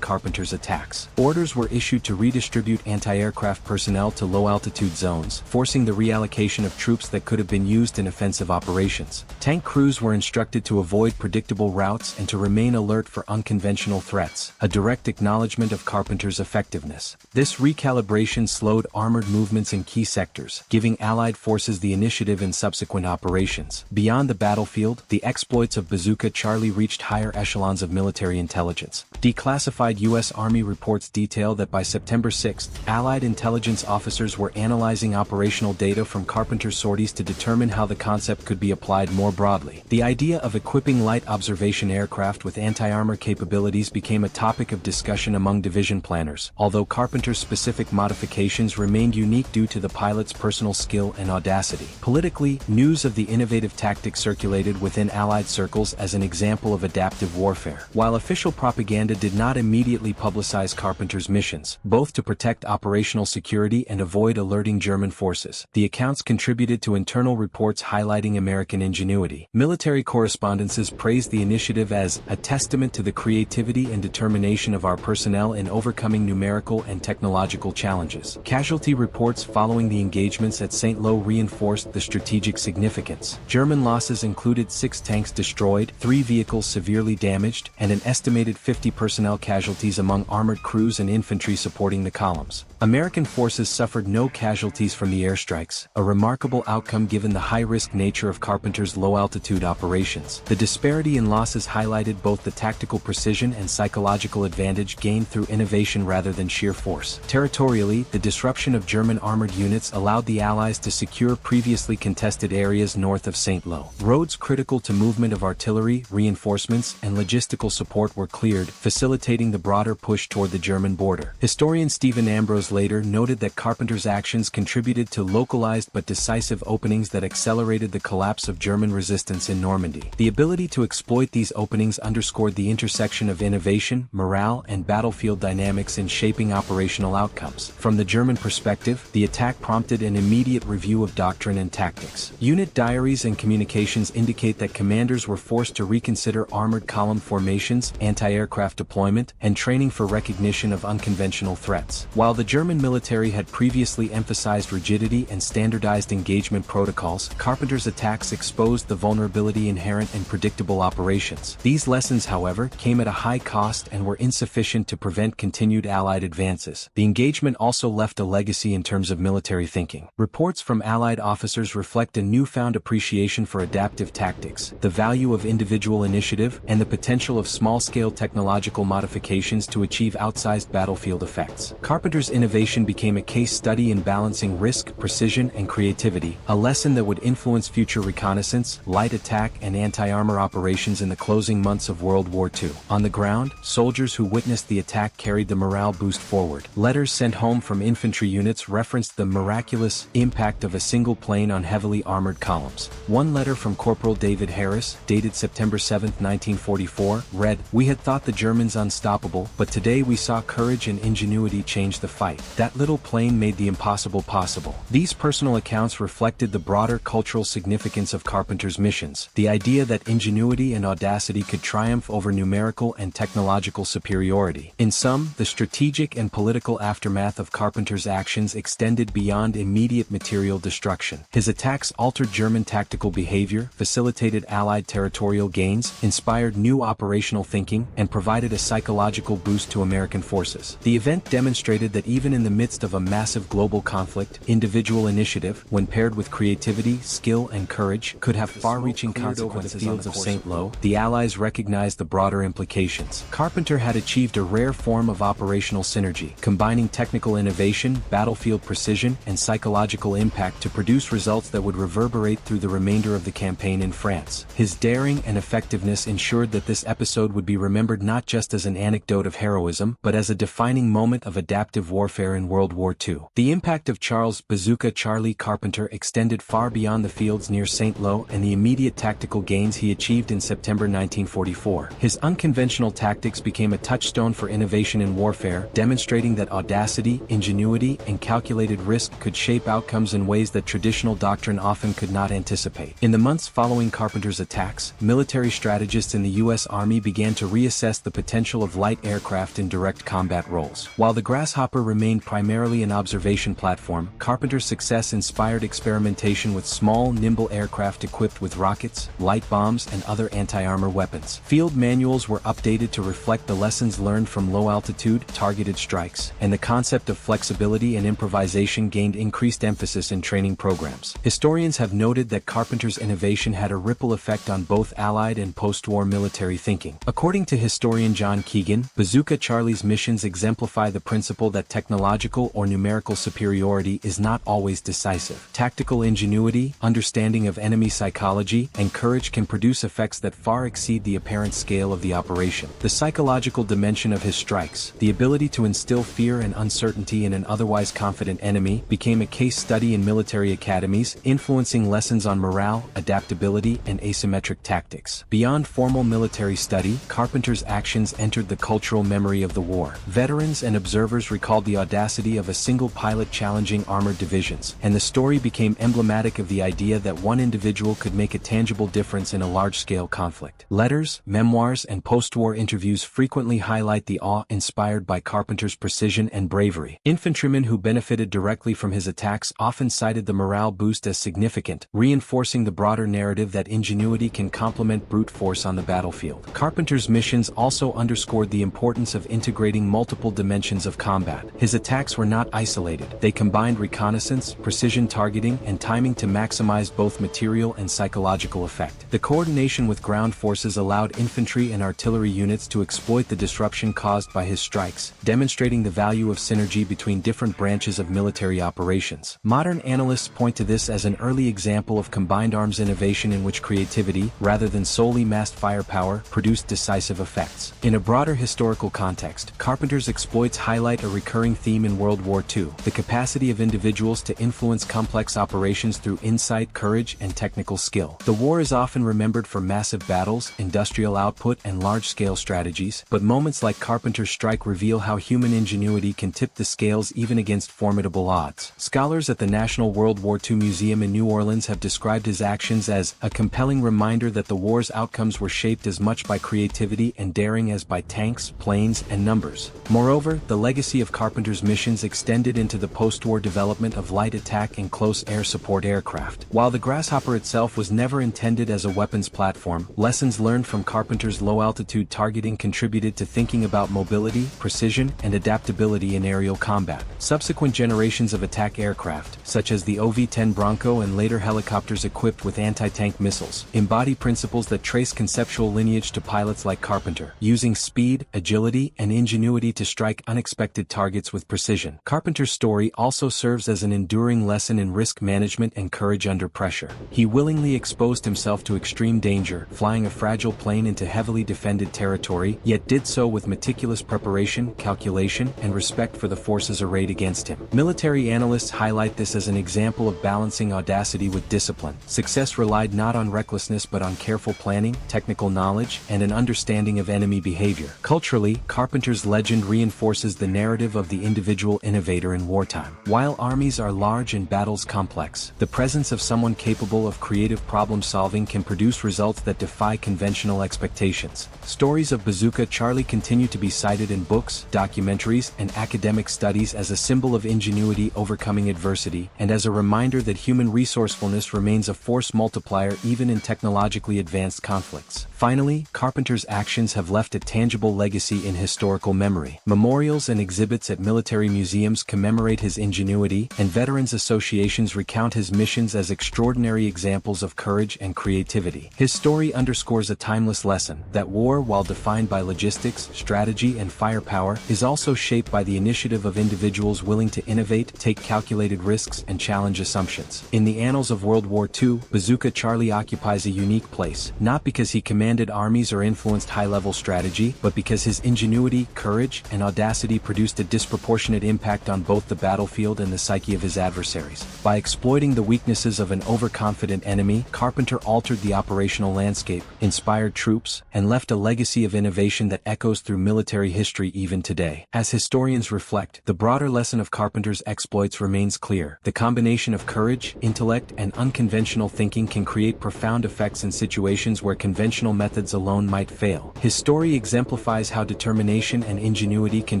S1: Carpenter's attacks. Orders were issued to redistribute anti-aircraft personnel to low-altitude zones, forcing the reallocation of troops that could have been used in offensive operations. Tank crews were instructed to avoid predictable routes and to remain alert for unconventional threats, a direct acknowledgement of Carpenter's effectiveness. This recalibration slowed armored movements in key sectors, giving Allied forces the initiative in subsequent operations. Beyond the battlefield, the exploits of Bazooka Charlie reached higher echelons of military intelligence. Declassified U.S. Army reports detail that by September 6, Allied intelligence officers were analyzing operational data from Carpenter's sorties to determine how the concept could be applied more broadly. The idea of equipping light observation aircraft with anti-armor capabilities became a topic of discussion among division planners, although Carpenter's specific modifications remained unique due to the pilot's personal skill and audacity. Politically, news of the innovative tactic circulated within Allied circles as an example of adaptive warfare. While official propaganda did not immediately publicize Carpenter's missions, both to protect operational security and avoid alerting German forces, the accounts contributed to internal reports highlighting American ingenuity. Military correspondences praised the initiative as a testament to the creativity and determination of our personnel in overcoming numerical and technological challenges. Casualty reports following the engagements at St. Lo reinforced the strategic significance. German losses included 6 tanks destroyed, 3 vehicles severely damaged, and an estimated 50 personnel casualties among armored crews and infantry supporting the columns. American forces suffered no casualties from the airstrikes, a remarkable outcome given the high-risk nature of Carpenter's low-altitude operations. The disparity in losses highlighted both the tactical precision and psychological advantage gained through innovation rather than sheer force. Territorially, the disruption of German armored units allowed the Allies to secure previously contested areas north of St. Lo. Roads critical to movement of artillery, reinforcements, and logistical support were cleared, facilitating the broader push toward the German border. Historian Stephen Ambrose later noted that Carpenter's actions contributed to localized but decisive openings that accelerated the collapse of German resistance in Normandy. The ability to exploit these openings underscored the intersection of innovation, morale, and battlefield dynamics in shaping operational outcomes. From the German perspective, the attack prompted an immediate review of doctrine and tactics. Unit diaries and communications indicate that commanders were forced to reconsider armored column formations, anti-aircraft deployment, and training for recognition of unconventional threats. While the German military had previously emphasized rigidity and standardized engagement protocols, Carpenter's attacks exposed the vulnerability inherent in predictable operations. These lessons, however, came at a high cost and were insufficient to prevent continued Allied advances. The engagement also left a legacy in terms of military thinking. Reports from Allied officers reflect a newfound appreciation for adaptive tactics, the value of individual initiative, and the potential of small-scale technological modifications to achieve outsized battlefield effects. Carpenter's innovation became a case study in balancing risk, precision, and creativity, a lesson that would influence future reconnaissance, light attack, and anti-armor operations in the closing months of World War II. On the ground, soldiers who witnessed the attack carried the morale boost forward. Letters sent home from infantry units referenced the miraculous impact of a single plane on heavily armored columns. One letter from Corporal David Harris, dated September 7, 1944, read, "We had thought the Germans unstoppable, but today we saw courage and ingenuity change the fight. That little plane made the impossible possible." These personal accounts reflected the broader cultural significance of Carpenter's missions, the idea that ingenuity and audacity could triumph over numerical and technological superiority. In sum, the strategic and political aftermath of Carpenter's actions extended beyond immediate material destruction. His attacks altered German tactical behavior, facilitated Allied territorial territorial gains, inspired new operational thinking, and provided a psychological boost to American forces. The event demonstrated that even in the midst of a massive global conflict, individual initiative, when paired with creativity, skill, and courage, could have far-reaching consequences. Over the fields of St. Lo, the Allies recognized the broader implications. Carpenter had achieved a rare form of operational synergy, combining technical innovation, battlefield precision, and psychological impact to produce results that would reverberate through the remainder of the campaign in France. His daring and effectiveness ensured that this episode would be remembered not just as an anecdote of heroism, but as a defining moment of adaptive warfare in World War II. The impact of Charles "Bazooka Charlie" Carpenter extended far beyond the fields near St. Lo and the immediate tactical gains he achieved in September 1944. His unconventional tactics became a touchstone for innovation in warfare, demonstrating that audacity, ingenuity, and calculated risk could shape outcomes in ways that traditional doctrine often could not anticipate. In the months following Carpenter's attacks, military strategists in the U.S. Army began to reassess the potential of light aircraft in direct combat roles. While the Grasshopper remained primarily an observation platform, Carpenter's success inspired experimentation with small, nimble aircraft equipped with rockets, light bombs, and other anti-armor weapons. Field manuals were updated to reflect the lessons learned from low-altitude, targeted strikes, and the concept of flexibility and improvisation gained increased emphasis in training programs. Historians have noted that Carpenter's innovation had a ripple effect on both Allied and post-war military thinking. According to historian John Keegan, Bazooka Charlie's missions exemplify the principle that technological or numerical superiority is not always decisive. Tactical ingenuity, understanding of enemy psychology, and courage can produce effects that far exceed the apparent scale of the operation. The psychological dimension of his strikes, the ability to instill fear and uncertainty in an otherwise confident enemy, became a case study in military academies, influencing lessons on morale, adaptability, and asymmetric tactics. Beyond formal military study, Carpenter's actions entered the cultural memory of the war. Veterans and observers recalled the audacity of a single pilot challenging armored divisions, and the story became emblematic of the idea that one individual could make a tangible difference in a large-scale conflict. Letters, memoirs, and post-war interviews frequently highlight the awe inspired by Carpenter's precision and bravery. Infantrymen who benefited directly from his attacks often cited the morale boost as significant, reinforcing the broader narrative that ingenuity can complement brute force on the battlefield. Carpenter's missions also underscored the importance of integrating multiple dimensions of combat. His attacks were not isolated. They combined reconnaissance, precision targeting, and timing to maximize both material and psychological effect. The coordination with ground forces allowed infantry and artillery units to exploit the disruption caused by his strikes, demonstrating the value of synergy between different branches of military operations. Modern analysts point to this as an early example of combined arms innovation in which creativity, rather than solely massed firepower, produced decisive effects. In a broader historical context, Carpenter's exploits highlight a recurring theme in World War II: the capacity of individuals to influence complex operations through insight, courage, and technical skill. The war is often remembered for massive battles, industrial output, and large-scale strategies, but moments like Carpenter's strike reveal how human ingenuity can tip the scales even against formidable odds. Scholars at the National World War II Museum in New Orleans have described his actions as a compelling reminder that the war's outcomes were shaped as much by creativity and daring as by tanks, planes, and numbers. Moreover, the legacy of Carpenter's missions extended into the post-war development of light attack and close air support aircraft. While the Grasshopper itself was never intended as a weapons platform, lessons learned from Carpenter's low-altitude targeting contributed to thinking about mobility, precision, and adaptability in aerial combat. Subsequent generations of attack aircraft, such as the OV-10 Bronco and later helicopters equipped with anti-tank missiles, embody principles that trace conceptual lineage to pilots like Carpenter, using speed, agility, and ingenuity to strike unexpected targets with precision. Carpenter's story also serves as an enduring lesson in risk management and courage under pressure. He willingly exposed himself to extreme danger, flying a fragile plane into heavily defended territory, yet did so with meticulous preparation, calculation, and respect for the forces arrayed against him. Military analysts highlight this as an example of balancing audacity with discipline. Success relied not on recklessness but on careful planning, technical knowledge, and an understanding of enemy behavior. Culturally, Carpenter's legend reinforces the narrative of the individual innovator in wartime. While armies are large and battles complex, the presence of someone capable of creative problem-solving can produce results that defy conventional expectations. Stories of Bazooka Charlie continue to be cited in books, documentaries, and academic studies as a symbol of ingenuity overcoming adversity, and as a reminder that human resourcefulness remains a force multiplier even in technological technologically advanced conflicts. Finally, Carpenter's actions have left a tangible legacy in historical memory. Memorials and exhibits at military museums commemorate his ingenuity, and veterans associations recount his missions as extraordinary examples of courage and creativity. His story underscores a timeless lesson that war, while defined by logistics, strategy, and firepower, is also shaped by the initiative of individuals willing to innovate, take calculated risks, and challenge assumptions. In the annals of World War II, Bazooka Charlie occupies a unique place, not because he commanded armies or influenced high-level strategy, but because his ingenuity, courage, and audacity produced a disproportionate impact on both the battlefield and the psyche of his adversaries. By exploiting the weaknesses of an overconfident enemy, Carpenter altered the operational landscape, inspired troops, and left a legacy of innovation that echoes through military history even today. As historians reflect, the broader lesson of Carpenter's exploits remains clear. The combination of courage, intellect, and unconventional thinking can create profound effects in situations where conventional methods alone might fail. His story exemplifies how determination and ingenuity can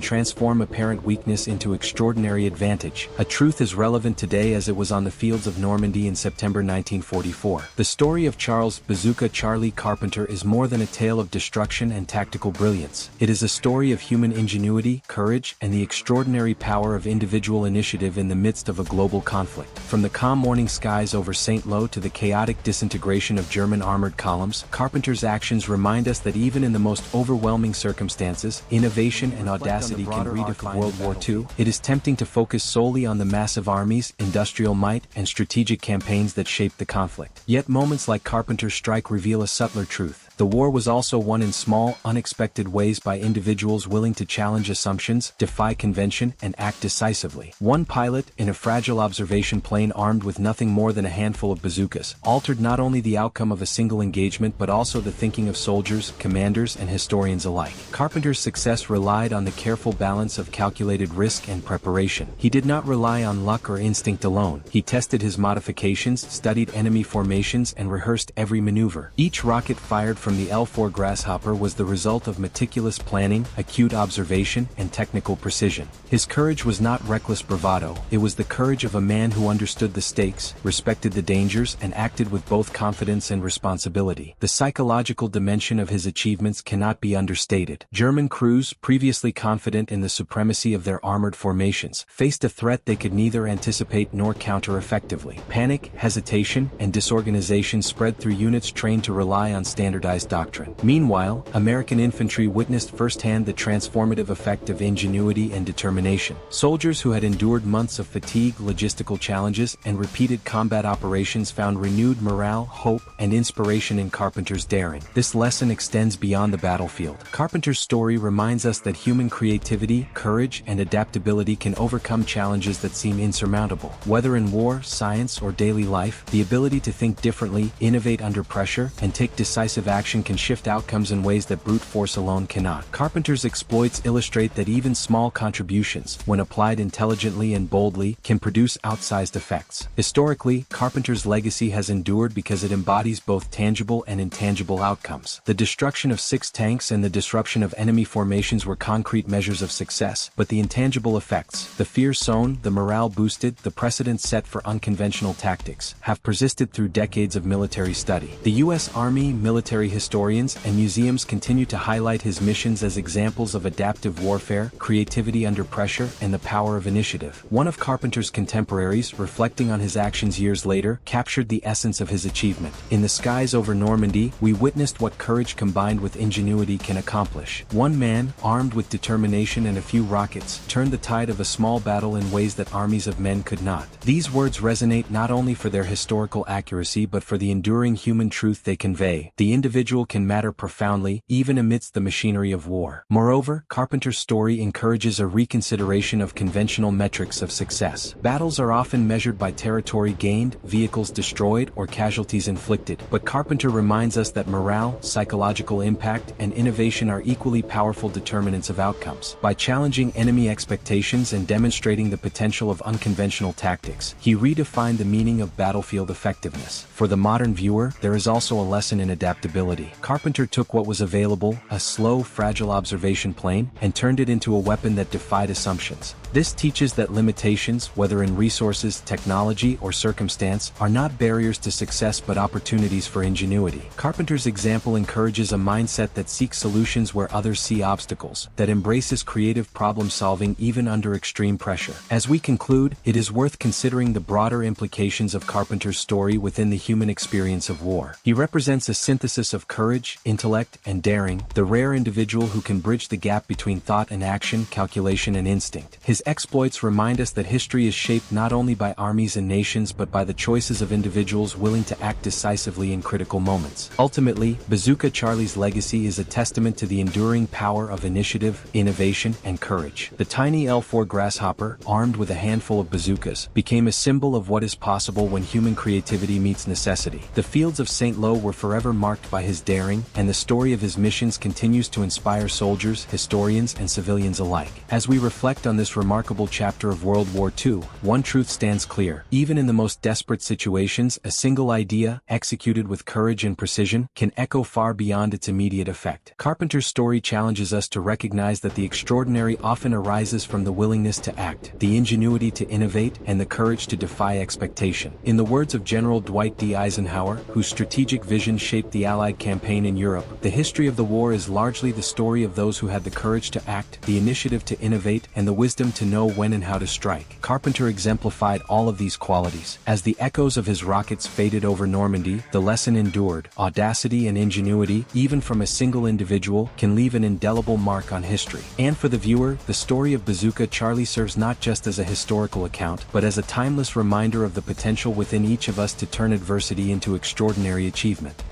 S1: transform apparent weakness into extraordinary advantage, a truth as relevant today as it was on the fields of Normandy in September 1944. The story of Charles "Bazooka Charlie" Carpenter is more than a tale of destruction and tactical brilliance. It is a story of human ingenuity, courage, and the extraordinary power of individual initiative in the midst of a global conflict. From the calm morning skies over St. Lo to the chaotic disintegration of German armored columns, Carpenter's actions remind us that even in the most overwhelming circumstances, innovation and audacity can redefine World War II. It is tempting to focus solely on the massive armies, industrial might, and strategic campaigns that shaped the conflict. Yet moments like Carpenter's strike reveal a subtler truth. The war was also won in small, unexpected ways by individuals willing to challenge assumptions, defy convention, and act decisively. One pilot, in a fragile observation plane armed with nothing more than a handful of bazookas, altered not only the outcome of a single engagement but also the thinking of soldiers, commanders, and historians alike. Carpenter's success relied on the careful balance of calculated risk and preparation. He did not rely on luck or instinct alone. He tested his modifications, studied enemy formations, and rehearsed every maneuver. Each rocket fired from the L-4 Grasshopper was the result of meticulous planning, acute observation, and technical precision. His courage was not reckless bravado, it was the courage of a man who understood the stakes, respected the dangers, and acted with both confidence and responsibility. The psychological dimension of his achievements cannot be understated. German crews, previously confident in the supremacy of their armored formations, faced a threat they could neither anticipate nor counter effectively. Panic, hesitation, and disorganization spread through units trained to rely on standardized doctrine. Meanwhile, American infantry witnessed firsthand the transformative effect of ingenuity and determination. Soldiers who had endured months of fatigue, logistical challenges, and repeated combat operations found renewed morale, hope, and inspiration in Carpenter's daring. This lesson extends beyond the battlefield. Carpenter's story reminds us that human creativity, courage, and adaptability can overcome challenges that seem insurmountable. Whether in war, science, or daily life, the ability to think differently, innovate under pressure, and take decisive action can shift outcomes in ways that brute force alone cannot. Carpenter's exploits illustrate that even small contributions, when applied intelligently and boldly, can produce outsized effects. Historically, Carpenter's legacy has endured because it embodies both tangible and intangible outcomes. The destruction of 6 tanks and the disruption of enemy formations were concrete measures of success, but the intangible effects, the fear sown, the morale boosted, the precedent set for unconventional tactics, have persisted through decades of military study. The U.S. Army, military historians, and museums continue to highlight his missions as examples of adaptive warfare, creativity under pressure, and the power of initiative. One of Carpenter's contemporaries, reflecting on his actions years later, captured the essence of his achievement. In the skies over Normandy, we witnessed what courage combined with ingenuity can accomplish. One man, armed with determination and a few rockets, turned the tide of a small battle in ways that armies of men could not. These words resonate not only for their historical accuracy but for the enduring human truth they convey. The individual can matter profoundly, even amidst the machinery of war. Moreover, Carpenter's story encourages a reconsideration of conventional metrics of success. Battles are often measured by territory gained, vehicles destroyed, or casualties inflicted, but Carpenter reminds us that morale, psychological impact, and innovation are equally powerful determinants of outcomes. By challenging enemy expectations and demonstrating the potential of unconventional tactics, he redefined the meaning of battlefield effectiveness. For the modern viewer, there is also a lesson in adaptability. possibility. Carpenter took what was available, a slow, fragile observation plane, and turned it into a weapon that defied assumptions. This teaches that limitations, whether in resources, technology, or circumstance, are not barriers to success but opportunities for ingenuity. Carpenter's example encourages a mindset that seeks solutions where others see obstacles, that embraces creative problem-solving even under extreme pressure. As we conclude, it is worth considering the broader implications of Carpenter's story within the human experience of war. He represents a synthesis of courage, intellect, and daring, the rare individual who can bridge the gap between thought and action, calculation and instinct. His exploits remind us that history is shaped not only by armies and nations but by the choices of individuals willing to act decisively in critical moments. Ultimately, Bazooka Charlie's legacy is a testament to the enduring power of initiative, innovation, and courage. The tiny L-4 Grasshopper, armed with a handful of bazookas, became a symbol of what is possible when human creativity meets necessity. The fields of St. Lo were forever marked by his daring, and the story of his missions continues to inspire soldiers, historians, and civilians alike. As we reflect on this remarkable chapter of World War II, one truth stands clear. Even in the most desperate situations, a single idea, executed with courage and precision, can echo far beyond its immediate effect. Carpenter's story challenges us to recognize that the extraordinary often arises from the willingness to act, the ingenuity to innovate, and the courage to defy expectation. In the words of General Dwight D. Eisenhower, whose strategic vision shaped the Allied campaign in Europe, the history of the war is largely the story of those who had the courage to act, the initiative to innovate, and the wisdom to know when and how to strike. Carpenter exemplified all of these qualities. As the echoes of his rockets faded over Normandy, the lesson endured. Audacity and ingenuity, even from a single individual, can leave an indelible mark on history. And for the viewer, the story of Bazooka Charlie serves not just as a historical account, but as a timeless reminder of the potential within each of us to turn adversity into extraordinary achievement.